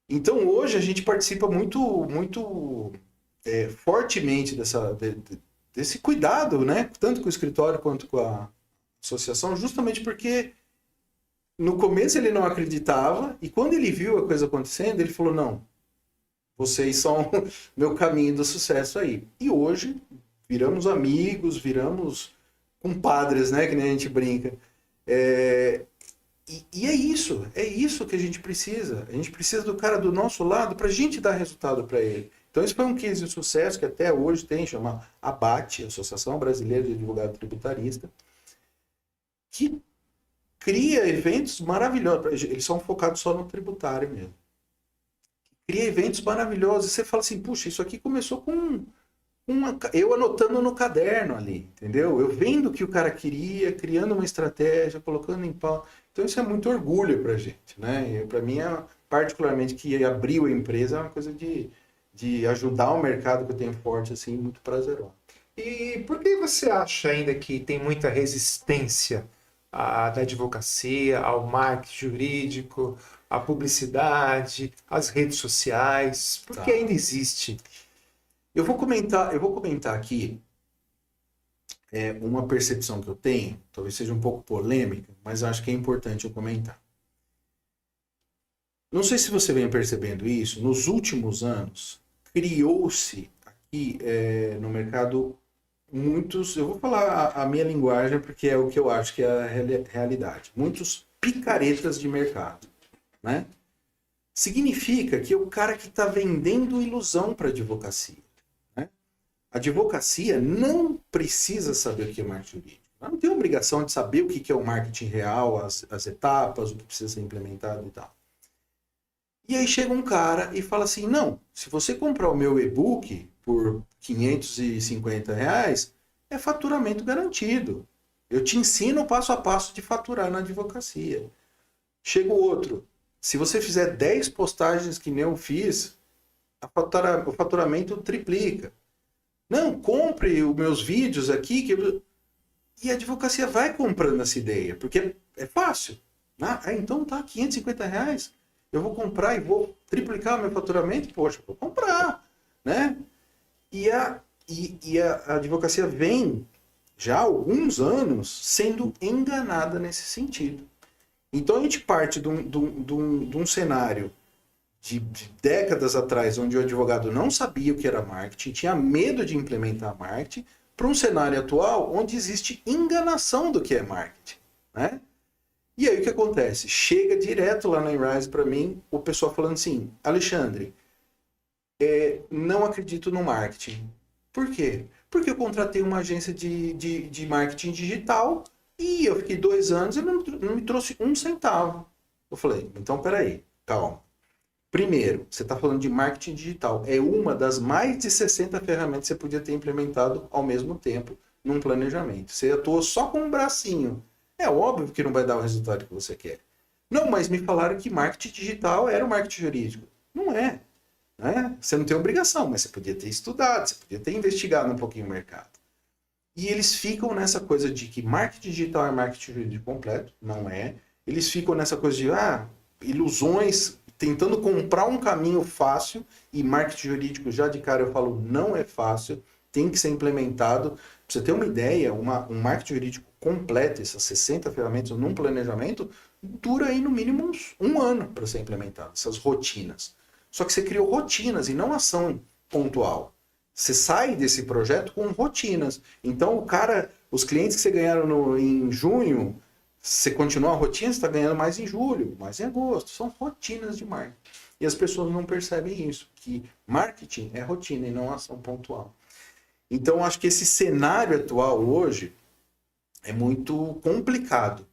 Então hoje a gente participa muito fortemente desse cuidado, né? Tanto com o escritório quanto com a associação, justamente porque no começo ele não acreditava e quando ele viu a coisa acontecendo, ele falou, não, vocês são meu caminho do sucesso aí. E hoje viramos amigos, viramos compadres, né? Que nem a gente brinca. E é isso que a gente precisa. A gente precisa do cara do nosso lado para a gente dar resultado para ele. Então, esse foi um case de sucesso que até hoje tem, chama ABAT, Associação Brasileira de Advogado Tributarista, que cria eventos maravilhosos. Eles são focados só no tributário mesmo. Cria eventos maravilhosos. E você fala assim, puxa, isso aqui começou com eu anotando no caderno ali, entendeu? Eu vendo o que o cara queria, criando uma estratégia, colocando em pauta. Então isso é muito orgulho pra gente, né? Para mim, particularmente, que abriu a empresa, é uma coisa de ajudar o mercado que eu tenho forte, assim, muito prazeroso. E por que você acha ainda que tem muita resistência da advocacia, ao marketing jurídico, à publicidade, às redes sociais? Por que ainda existe? Eu vou comentar aqui uma percepção que eu tenho, talvez seja um pouco polêmica, mas acho que é importante eu comentar. Não sei se você vem percebendo isso, nos últimos anos, criou-se aqui no mercado muitos, eu vou falar a minha linguagem porque é o que eu acho que é a realidade, muitos picaretas de mercado, né? Significa que é o cara que está vendendo ilusão para a advocacia. A advocacia não precisa saber o que é marketing jurídico. Ela não tem obrigação de saber o que é o marketing real, as etapas, o que precisa ser implementado e tal. E aí chega um cara e fala assim, não, se você comprar o meu e-book por R$550, é faturamento garantido. Eu te ensino o passo a passo de faturar na advocacia. Chega o outro, se você fizer 10 postagens que nem eu fiz, o faturamento triplica. Não, compre os meus vídeos aqui. E a advocacia vai comprando essa ideia, porque é fácil. Então tá, R$550. Eu vou comprar e vou triplicar o meu faturamento? Poxa, vou comprar. Né? E a advocacia vem, já há alguns anos, sendo enganada nesse sentido. Então a gente parte de um cenário de décadas atrás, onde o advogado não sabia o que era marketing, tinha medo de implementar marketing, para um cenário atual onde existe enganação do que é marketing, né? E aí o que acontece? Chega direto lá na Inrise para mim, o pessoal falando assim, Alexandre, não acredito no marketing. Por quê? Porque eu contratei uma agência de marketing digital e eu fiquei 2 anos e não me trouxe um centavo. Eu falei, então peraí, calma. Primeiro, você está falando de marketing digital. É uma das mais de 60 ferramentas que você podia ter implementado ao mesmo tempo num planejamento. Você atuou só com um bracinho. É óbvio que não vai dar o resultado que você quer. Não, mas me falaram que marketing digital era o marketing jurídico. Não é. Né? Você não tem obrigação, mas você podia ter estudado, você podia ter investigado um pouquinho o mercado. E eles ficam nessa coisa de que marketing digital é marketing jurídico completo. Não é. Eles ficam nessa coisa de ilusões, tentando comprar um caminho fácil, e marketing jurídico, já de cara eu falo, não é fácil, tem que ser implementado. Pra você ter uma ideia, um marketing jurídico completo, essas 60 ferramentas num planejamento, dura aí no mínimo um ano para ser implementado, essas rotinas. Só que você criou rotinas e não ação pontual. Você sai desse projeto com rotinas. Então os clientes que você ganharam em junho, você continua a rotina, você está ganhando mais em julho, mais em agosto. São rotinas de marketing. E as pessoas não percebem isso, que marketing é rotina e não ação pontual. Então, acho que esse cenário atual hoje é muito complicado.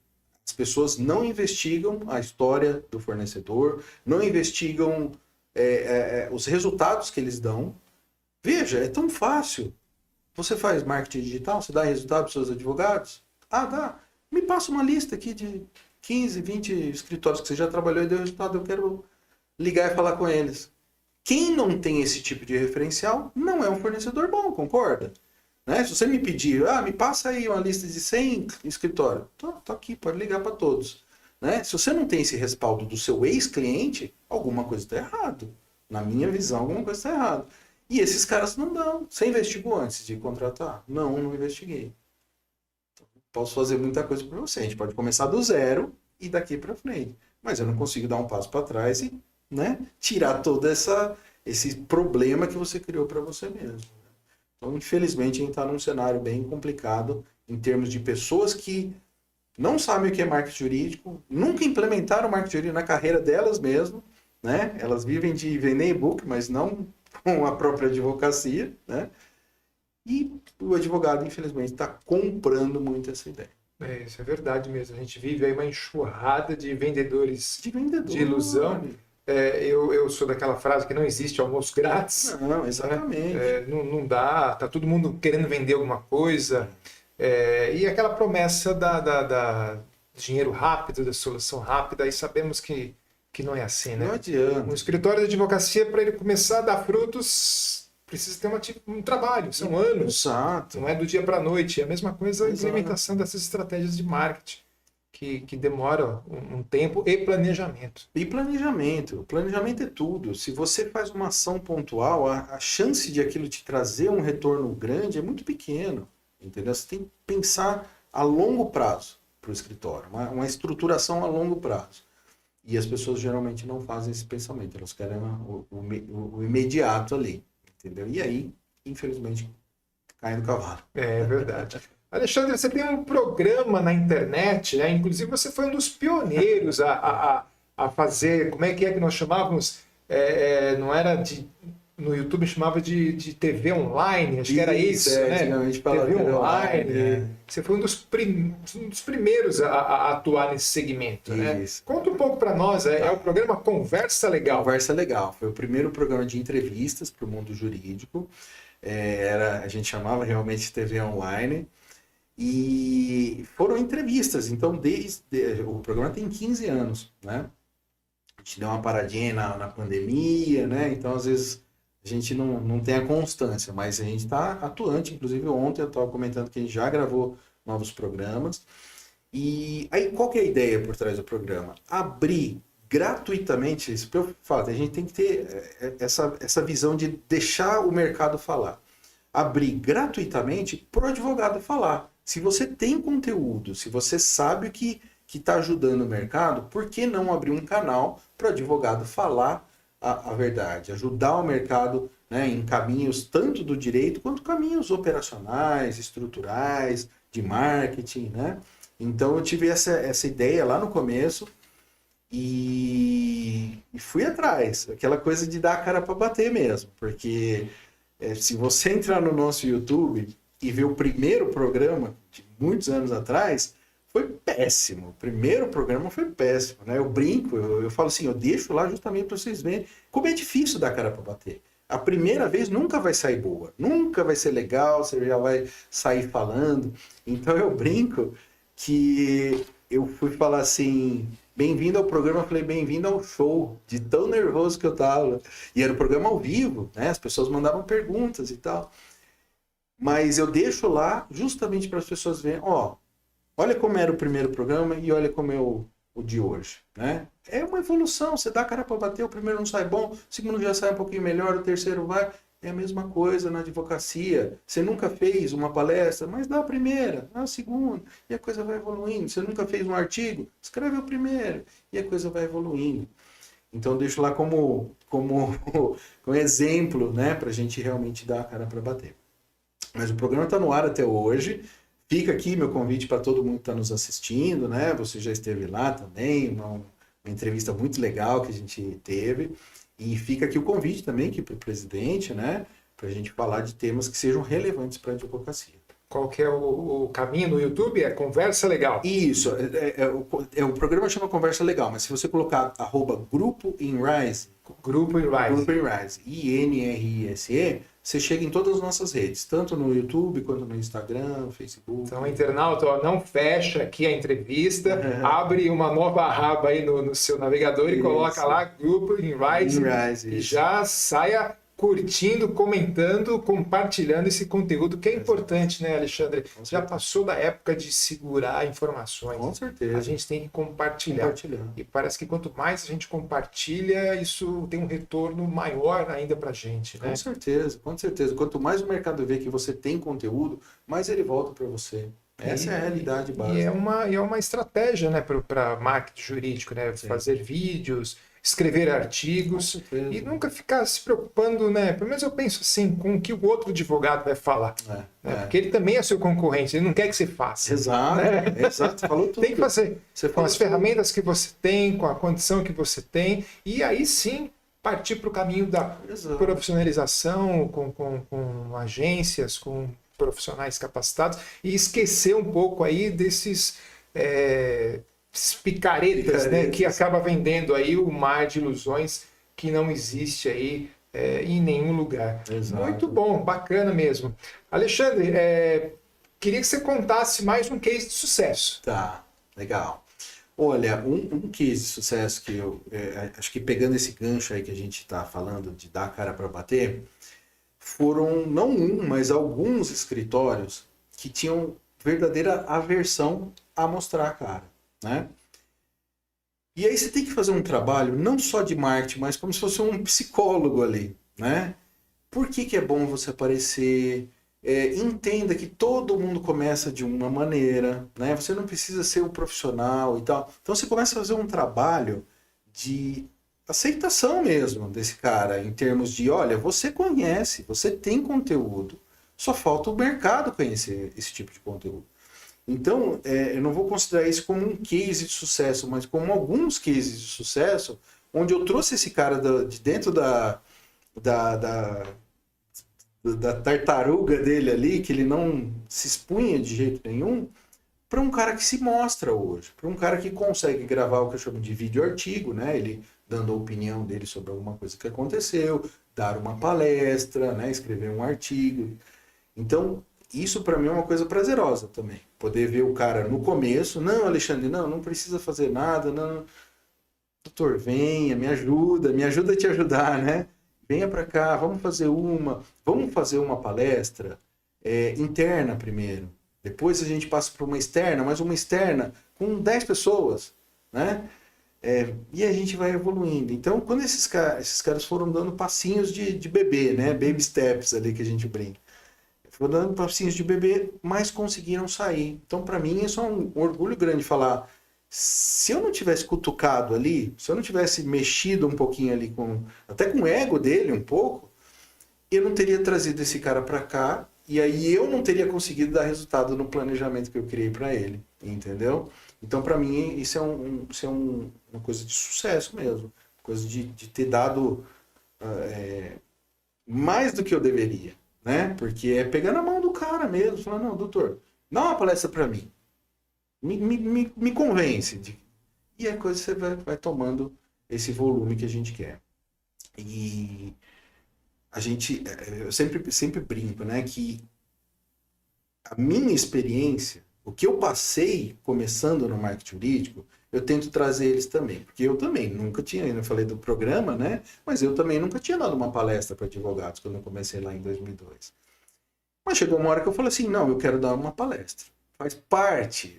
As pessoas não investigam a história do fornecedor, não investigam os resultados que eles dão. Veja, é tão fácil. Você faz marketing digital, você dá resultado para os seus advogados? Dá. Me passa uma lista aqui de 15, 20 escritórios que você já trabalhou e deu resultado. Eu quero ligar e falar com eles. Quem não tem esse tipo de referencial não é um fornecedor bom, concorda? Né? Se você me pedir, me passa aí uma lista de 100 escritórios. Tô aqui, pode ligar para todos. Né? Se você não tem esse respaldo do seu ex-cliente, alguma coisa está errado. Na minha visão, alguma coisa está errada. E esses caras não dão. Você investigou antes de contratar? Não investiguei. Posso fazer muita coisa para você. A gente pode começar do zero e daqui para frente. Mas eu não consigo dar um passo para trás e tirar toda esse problema que você criou para você mesmo. Então, infelizmente, a gente está num cenário bem complicado em termos de pessoas que não sabem o que é marketing jurídico, nunca implementaram marketing jurídico na carreira delas mesmo, né? Elas vivem de vender e-book, mas não com a própria advocacia, né? E o advogado, infelizmente, está comprando muito essa ideia. Isso é verdade mesmo. A gente vive aí uma enxurrada de vendedores de ilusão. Eu sou daquela frase que não existe almoço grátis. Não, exatamente. Não dá, tá todo mundo querendo vender alguma coisa. E aquela promessa da dinheiro rápido, da solução rápida, aí sabemos que não é assim, né? Não adianta. Um escritório de advocacia, para ele começar a dar frutos, precisa ter um trabalho, são anos. Exato. Não é do dia para a noite. É a mesma coisa a implementação dessas estratégias de marketing, que demora um tempo e planejamento. E planejamento. Planejamento é tudo. Se você faz uma ação pontual, a chance de aquilo te trazer um retorno grande é muito pequeno. Entendeu? Você tem que pensar a longo prazo para o escritório, uma estruturação a longo prazo. E as pessoas geralmente não fazem esse pensamento, elas querem o imediato ali. Entendeu? E aí, infelizmente, cai no cavalo. É verdade. Alexandre, você tem um programa na internet, né? Inclusive você foi um dos pioneiros a fazer, como é que nós chamávamos? Não era no YouTube chamava de TV online, acho que era isso, né? TV online. Você foi um dos primeiros a atuar nesse segmento, né? Conta um pouco para nós, é o programa Conversa Legal. Conversa Legal, foi o primeiro programa de entrevistas para o mundo jurídico, a gente chamava realmente TV online, e foram entrevistas, então o programa tem 15 anos, né? A gente deu uma paradinha na pandemia, né? Então às vezes a gente não tem a constância, mas a gente está atuante. Inclusive ontem eu estava comentando que a gente já gravou novos programas. E aí qual que é a ideia por trás do programa? Abrir gratuitamente, isso que eu falo, a gente tem que ter essa visão de deixar o mercado falar. Abrir gratuitamente para o advogado falar. Se você tem conteúdo, se você sabe o que está ajudando o mercado, por que não abrir um canal para o advogado falar a verdade, ajudar o mercado, né, em caminhos tanto do direito quanto caminhos operacionais, estruturais, de marketing, né? Então eu tive essa ideia lá no começo e fui atrás, aquela coisa de dar a cara para bater mesmo, porque se você entrar no nosso YouTube e ver o primeiro programa de muitos anos atrás, foi péssimo. O primeiro programa foi péssimo, né? Eu brinco, eu falo assim, eu deixo lá justamente para vocês verem como é difícil dar cara para bater. A primeira vez nunca vai sair boa, nunca vai ser legal, você já vai sair falando. Então eu brinco que eu fui falar assim, bem-vindo ao programa, eu falei, bem-vindo ao show, de tão nervoso que eu tava. E era um programa ao vivo, né? As pessoas mandavam perguntas e tal. Mas eu deixo lá justamente para as pessoas verem, olha como era o primeiro programa e olha como é o de hoje, né? É uma evolução, você dá a cara para bater, o primeiro não sai bom, o segundo já sai um pouquinho melhor, o terceiro vai. É a mesma coisa na advocacia. Você nunca fez uma palestra, mas dá a primeira, dá a segunda, e a coisa vai evoluindo. Você nunca fez um artigo, escreve o primeiro, e a coisa vai evoluindo. Então, deixo lá como exemplo, né, para a gente realmente dar a cara para bater. Mas o programa está no ar até hoje. Fica aqui meu convite para todo mundo que está nos assistindo, né? Você já esteve lá também, uma entrevista muito legal que a gente teve. E fica aqui o convite também para o presidente, né? Para a gente falar de temas que sejam relevantes para a advocacia. Qual que é o caminho no YouTube? É Conversa Legal. Isso, o programa chama Conversa Legal, mas se você colocar @Grupo InRise, INRISE, você chega em todas as nossas redes, tanto no YouTube, quanto no Instagram, Facebook. Então, internauta, não fecha aqui a entrevista, abre uma nova aba aí no seu navegador e coloca lá Grupo InRise e já saia curtindo, comentando, compartilhando esse conteúdo que é importante, né, Alexandre? Já passou da época de segurar informações. Com certeza. A gente tem que compartilhar. E parece que quanto mais a gente compartilha, isso tem um retorno maior ainda pra gente, né? Com certeza, com certeza. Quanto mais o mercado vê que você tem conteúdo, mais ele volta para você. Essa é a realidade básica. E é uma estratégia, né, para marketing jurídico, né? Sim. Fazer vídeos, escrever artigos e nunca ficar se preocupando, né? Pelo menos eu penso assim, com o que o outro advogado vai falar. Né? Porque ele também é seu concorrente, ele não quer que você faça. Exato, né? Exato, falou tudo. Tem que fazer Você com as ferramentas que você tem, com a condição que você tem, e aí sim partir para o caminho da profissionalização, com agências, com profissionais capacitados, e esquecer um pouco aí desses picaretas, né, que acaba vendendo aí o mar de ilusões que não existe aí em nenhum lugar. Exato. Muito bom, bacana mesmo. Alexandre, queria que você contasse mais um case de sucesso. Tá, legal. Olha, um case de sucesso que eu acho que pegando esse gancho aí que a gente está falando de dar a cara para bater, foram não mas alguns escritórios que tinham verdadeira aversão a mostrar a cara, né? E aí você tem que fazer um trabalho não só de marketing, mas como se fosse um psicólogo ali, né? Por que é bom você aparecer? Entenda que todo mundo começa de uma maneira, né? Você não precisa ser o profissional e tal. Então você começa a fazer um trabalho de aceitação mesmo desse cara, em termos de, olha, você conhece, você tem conteúdo, só falta o mercado conhecer esse tipo de conteúdo. Então, eu não vou considerar isso como um case de sucesso, mas como alguns cases de sucesso, onde eu trouxe esse cara de dentro da tartaruga dele ali, que ele não se expunha de jeito nenhum, para um cara que se mostra hoje, para um cara que consegue gravar o que eu chamo de vídeo artigo, né? Ele dando a opinião dele sobre alguma coisa que aconteceu, dar uma palestra, né? Escrever um artigo. Então, isso para mim é uma coisa prazerosa também. Poder ver o cara no começo, não, Alexandre, não precisa fazer nada, não. Doutor, venha, me ajuda a te ajudar, né? Venha para cá, vamos fazer uma palestra interna primeiro. Depois a gente passa para uma externa, mas uma externa com 10 pessoas, né? E a gente vai evoluindo. Então, quando esses caras foram dando passinhos de bebê, né? Baby steps ali que a gente brinca. Foram dando passinhos de bebê, mas conseguiram sair. Então, para mim, isso é um orgulho grande falar. Se eu não tivesse cutucado ali, se eu não tivesse mexido um pouquinho ali, até com o ego dele um pouco, eu não teria trazido esse cara para cá, e aí eu não teria conseguido dar resultado no planejamento que eu criei para ele, entendeu? Então, para mim, isso é uma coisa de sucesso mesmo, coisa de ter dado mais do que eu deveria, né? Porque é pegar na mão do cara mesmo, falar, não, doutor, dá uma palestra para mim. Me convence. E a coisa você vai tomando esse volume que a gente quer. E eu sempre brinco, né, que a minha experiência, o que eu passei começando no marketing jurídico, eu tento trazer eles também. Porque eu também nunca tinha, eu falei do programa, né, mas eu também nunca tinha dado uma palestra para advogados quando eu comecei lá em 2002. Mas chegou uma hora que eu falei assim, não, eu quero dar uma palestra. Faz parte.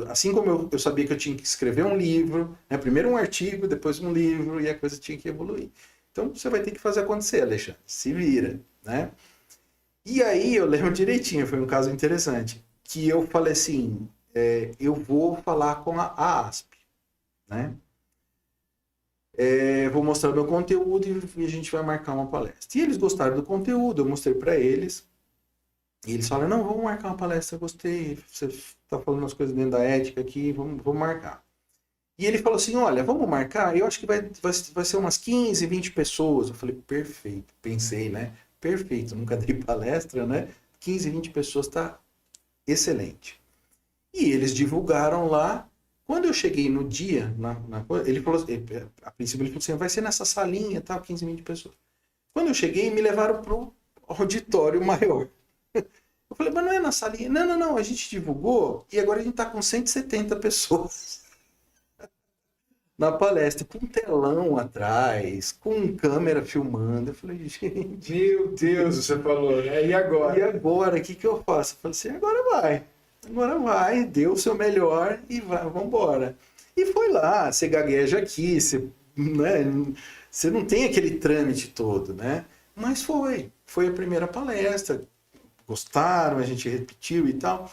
Assim como eu sabia que eu tinha que escrever um livro, né? Primeiro um artigo, depois um livro, e a coisa tinha que evoluir. Então você vai ter que fazer acontecer, Alexandre. Se vira, né? E aí eu lembro direitinho, foi um caso interessante, que eu falei assim, eu vou falar com a ASP, né? Vou mostrar meu conteúdo e a gente vai marcar uma palestra. E eles gostaram do conteúdo, eu mostrei para eles. E eles falam, não, vamos marcar uma palestra, gostei, você está falando umas coisas dentro da ética aqui, vamos marcar. E ele falou assim, olha, vamos marcar, eu acho que vai ser umas 15, 20 pessoas. Eu falei, perfeito, pensei, né? Perfeito, nunca dei palestra, né? 15, 20 pessoas, tá excelente. E eles divulgaram lá. Quando eu cheguei no dia, ele falou, a princípio ele falou assim, vai ser nessa salinha, tal, 15, 20 pessoas. Quando eu cheguei, me levaram para o auditório maior. Eu falei, mas não é na salinha? Não, a gente divulgou e agora a gente tá com 170 pessoas na palestra, com um telão atrás, com câmera filmando. Eu falei, gente... Meu Deus, você falou, né? E agora? E agora, o que eu faço? Eu falei assim, agora vai, dê o seu melhor e vamos embora. E foi lá, você gagueja aqui, você não tem aquele trâmite todo, né? Mas foi a primeira palestra. Gostaram, a gente repetiu e tal.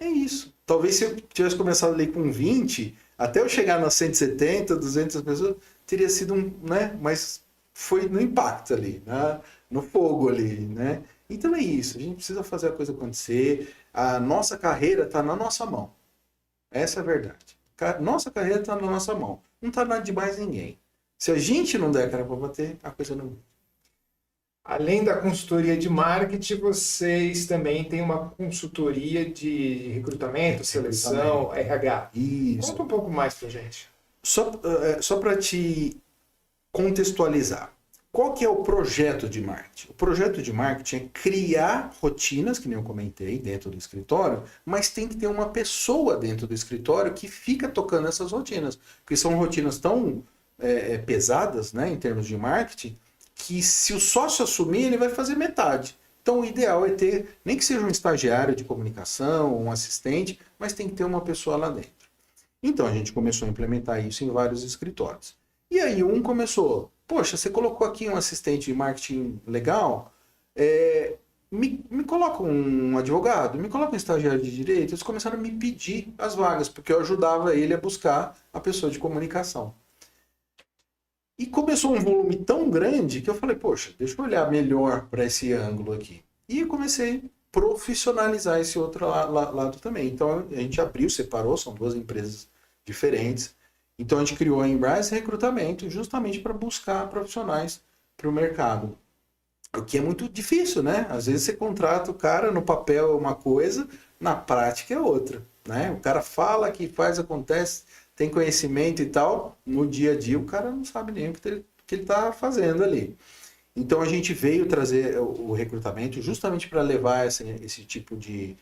É isso. Talvez se eu tivesse começado ali com 20, até eu chegar nas 170, 200 pessoas, teria sido né? Mas foi no impacto ali, né? No fogo ali, né? Então é isso. A gente precisa fazer a coisa acontecer. A nossa carreira está na nossa mão. Essa é a verdade. Nossa carreira está na nossa mão. Não está nada de mais ninguém. Se a gente não der cara para bater, a coisa não... Além da consultoria de marketing, vocês também têm uma consultoria de recrutamento, seleção, RH. Isso. Conta um pouco mais pra gente. Só para te contextualizar. Qual que é o projeto de marketing? O projeto de marketing é criar rotinas, que nem eu comentei, dentro do escritório, mas tem que ter uma pessoa dentro do escritório que fica tocando essas rotinas. Porque são rotinas tão pesadas, né, em termos de marketing, que se o sócio assumir, ele vai fazer metade. Então o ideal é ter, nem que seja um estagiário de comunicação, um assistente, mas tem que ter uma pessoa lá dentro. Então a gente começou a implementar isso em vários escritórios. E aí um começou, poxa, você colocou aqui um assistente de marketing legal, me coloca um advogado, me coloca um estagiário de direito. Eles começaram a me pedir as vagas, porque eu ajudava ele a buscar a pessoa de comunicação. E começou um volume tão grande que eu falei, poxa, deixa eu olhar melhor para esse ângulo aqui. E eu comecei a profissionalizar esse outro lado também. Então a gente abriu, separou, são duas empresas diferentes. Então a gente criou a Embrace Recrutamento justamente para buscar profissionais para o mercado. O que é muito difícil, né? Às vezes você contrata o cara, no papel é uma coisa, na prática é outra, né? O cara fala que faz, acontece, tem conhecimento e tal, no dia a dia o cara não sabe nem o que ele está fazendo ali. Então a gente veio trazer o recrutamento justamente para levar esse tipo de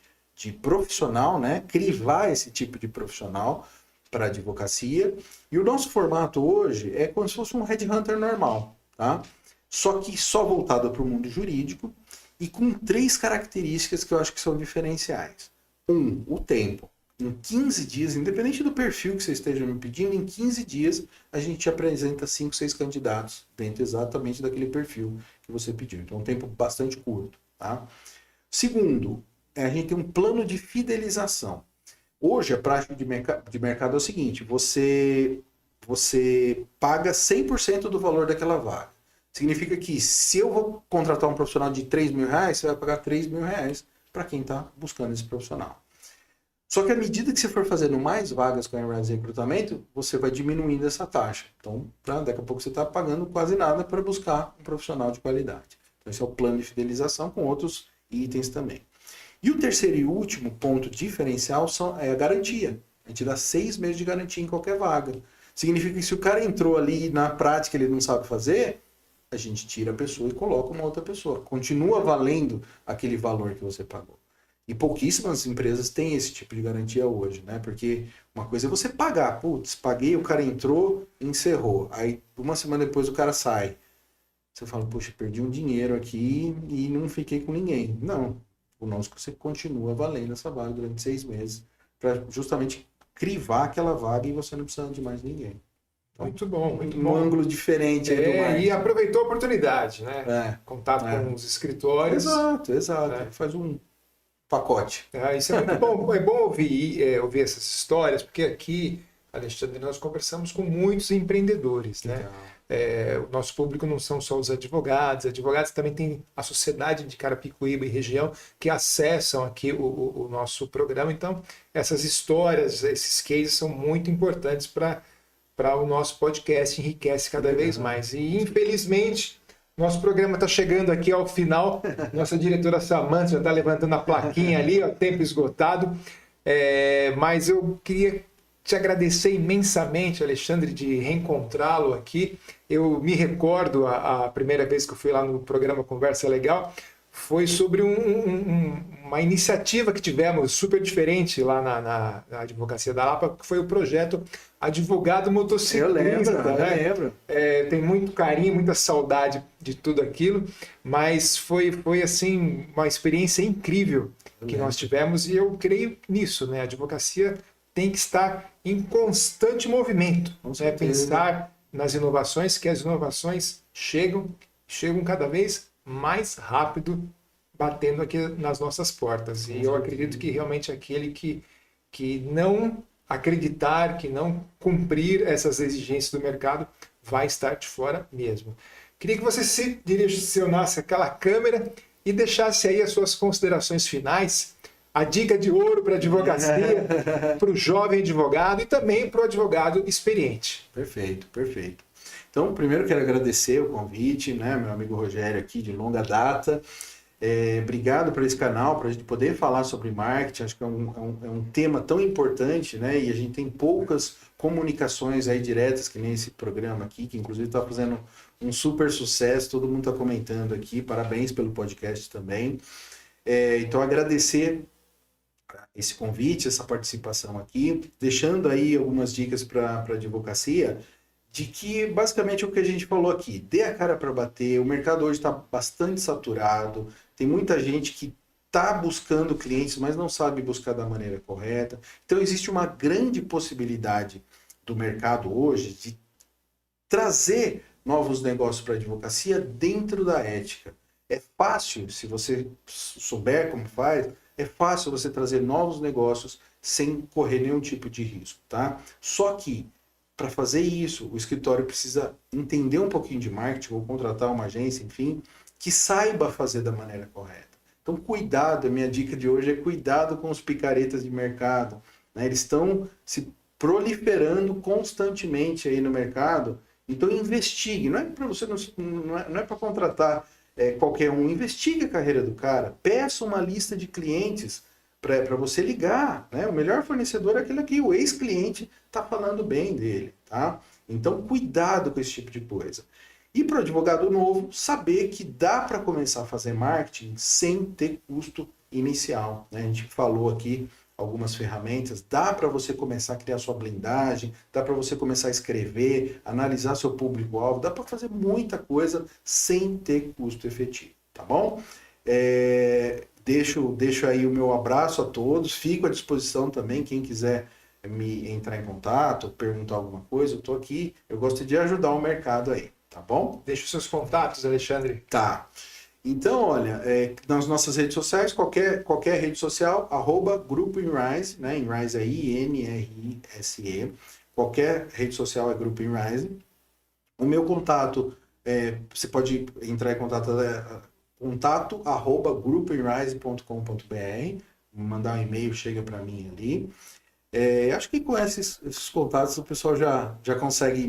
profissional, né? Crivar esse tipo de profissional para a advocacia. E o nosso formato hoje é como se fosse um headhunter normal, tá? Só que só voltado para o mundo jurídico e com 3 características que eu acho que são diferenciais. O tempo. Em 15 dias, independente do perfil que você esteja me pedindo, em 15 dias a gente te apresenta 5, 6 candidatos dentro exatamente daquele perfil que você pediu. Então é um tempo bastante curto, tá? Segundo, a gente tem um plano de fidelização. Hoje a prática de mercado é o seguinte, você paga 100% do valor daquela vaga. Significa que se eu vou contratar um profissional de R$3.000, você vai pagar R$3.000 para quem está buscando esse profissional. Só que à medida que você for fazendo mais vagas com a Embrace Recrutamento, você vai diminuindo essa taxa. Então, daqui a pouco você está pagando quase nada para buscar um profissional de qualidade. Então, esse é o plano de fidelização com outros itens também. E o terceiro e último ponto diferencial é a garantia. A gente dá 6 meses de garantia em qualquer vaga. Significa que se o cara entrou ali e na prática ele não sabe fazer, a gente tira a pessoa e coloca uma outra pessoa. Continua valendo aquele valor que você pagou. E pouquíssimas empresas têm esse tipo de garantia hoje, né? Porque uma coisa é você pagar. Putz, paguei, o cara entrou, encerrou. Aí, uma semana depois, o cara sai. Você fala, poxa, perdi um dinheiro aqui e não fiquei com ninguém. Não. O nosso você continua valendo essa vaga durante 6 meses para justamente crivar aquela vaga e você não precisa de mais ninguém. Então, muito bom, muito um bom. ângulo diferente aí do marketing. E aproveitou a oportunidade, né? Contato com os escritórios. Exato. Faz um pacote. Isso é muito bom. É bom ouvir essas histórias, porque aqui, Alexandre, nós conversamos com muitos empreendedores, né? O nosso público não são só os advogados também tem a sociedade de Carapicuíba e região que acessam aqui o nosso programa. Então, essas histórias, esses cases são muito importantes para o nosso podcast, enriquece cada vez mais. E, infelizmente, nosso programa está chegando aqui ao final. Nossa diretora Samantha já está levantando a plaquinha ali, ó, tempo esgotado. Mas eu queria te agradecer imensamente, Alexandre, de reencontrá-lo aqui. Eu me recordo, a primeira vez que eu fui lá no programa Conversa Legal, foi sobre uma iniciativa que tivemos super diferente lá na Advocacia da Lapa, que foi o projeto Advogado Motociclista. Eu lembro. Tem muito carinho, muita saudade de tudo aquilo, mas foi assim, uma experiência incrível que nós tivemos e eu creio nisso, né? A advocacia tem que estar em constante movimento, né? Pensar nas inovações, que as inovações chegam cada vez mais rápido batendo aqui nas nossas portas. E eu acredito que realmente aquele que não acreditar, que não cumprir essas exigências do mercado, vai estar de fora mesmo. Queria que você se direcionasse àquela câmera e deixasse aí as suas considerações finais, a dica de ouro para a advocacia, para o jovem advogado e também para o advogado experiente. Perfeito, perfeito. Então, primeiro quero agradecer o convite, né, meu amigo Rogério aqui de longa data. Obrigado por esse canal, para a gente poder falar sobre marketing. Acho que é um tema tão importante, né? E a gente tem poucas comunicações aí diretas, que nem esse programa aqui, que inclusive está fazendo um super sucesso, todo mundo está comentando aqui. Parabéns pelo podcast também. Então, agradecer esse convite, essa participação aqui, deixando aí algumas dicas para a advocacia, de que basicamente o que a gente falou aqui, dê a cara para bater, o mercado hoje está bastante saturado, tem muita gente que está buscando clientes, mas não sabe buscar da maneira correta. Então existe uma grande possibilidade do mercado hoje de trazer novos negócios para a advocacia dentro da ética. É fácil, se você souber como faz, é fácil você trazer novos negócios sem correr nenhum tipo de risco, tá? Só que para fazer isso, o escritório precisa entender um pouquinho de marketing ou contratar uma agência, enfim, que saiba fazer da maneira correta. Então, cuidado, a minha dica de hoje é cuidado com os picaretas de mercado, né? Eles estão se proliferando constantemente aí no mercado, então investigue. Não é para você não é para contratar qualquer um, investigue a carreira do cara, peça uma lista de clientes para você ligar, né? O melhor fornecedor é aquele que o ex-cliente está falando bem dele, tá? Então, cuidado com esse tipo de coisa. E para o advogado novo, saber que dá para começar a fazer marketing sem ter custo inicial, né? A gente falou aqui algumas ferramentas, dá para você começar a criar sua blindagem, dá para você começar a escrever, analisar seu público-alvo, dá para fazer muita coisa sem ter custo efetivo, tá bom? Deixo aí o meu abraço a todos, fico à disposição também, quem quiser me entrar em contato, perguntar alguma coisa, eu estou aqui, eu gosto de ajudar o mercado aí, tá bom? Deixa os seus contatos, Alexandre. Tá. Então, olha, nas nossas redes sociais, qualquer rede social, @Grupo Inrise, né? Inrise é INRISE, qualquer rede social é Grupo Inrise. O meu contato, você pode entrar em contato @grupoinrise.com.br, mandar um e-mail, chega para mim ali. Acho que com esses contatos o pessoal já consegue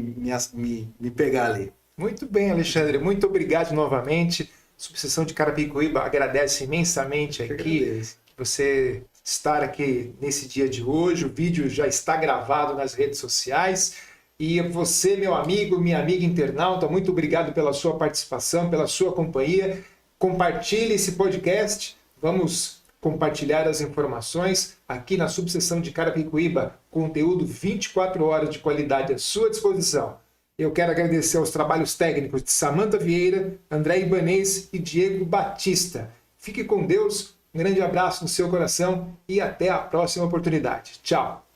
me pegar ali. Muito bem, Alexandre. Muito obrigado novamente. Subseção de Carapicuíba agradece imensamente aqui você estar aqui nesse dia de hoje. O vídeo já está gravado nas redes sociais. E você, meu amigo, minha amiga internauta, muito obrigado pela sua participação, pela sua companhia. Compartilhe esse podcast. Vamos compartilhar as informações aqui na Subseção de Carapicuíba. Conteúdo 24 horas de qualidade à sua disposição. Eu quero agradecer aos trabalhos técnicos de Samanta Vieira, André Ibanez e Diego Batista. Fique com Deus, um grande abraço no seu coração e até a próxima oportunidade. Tchau!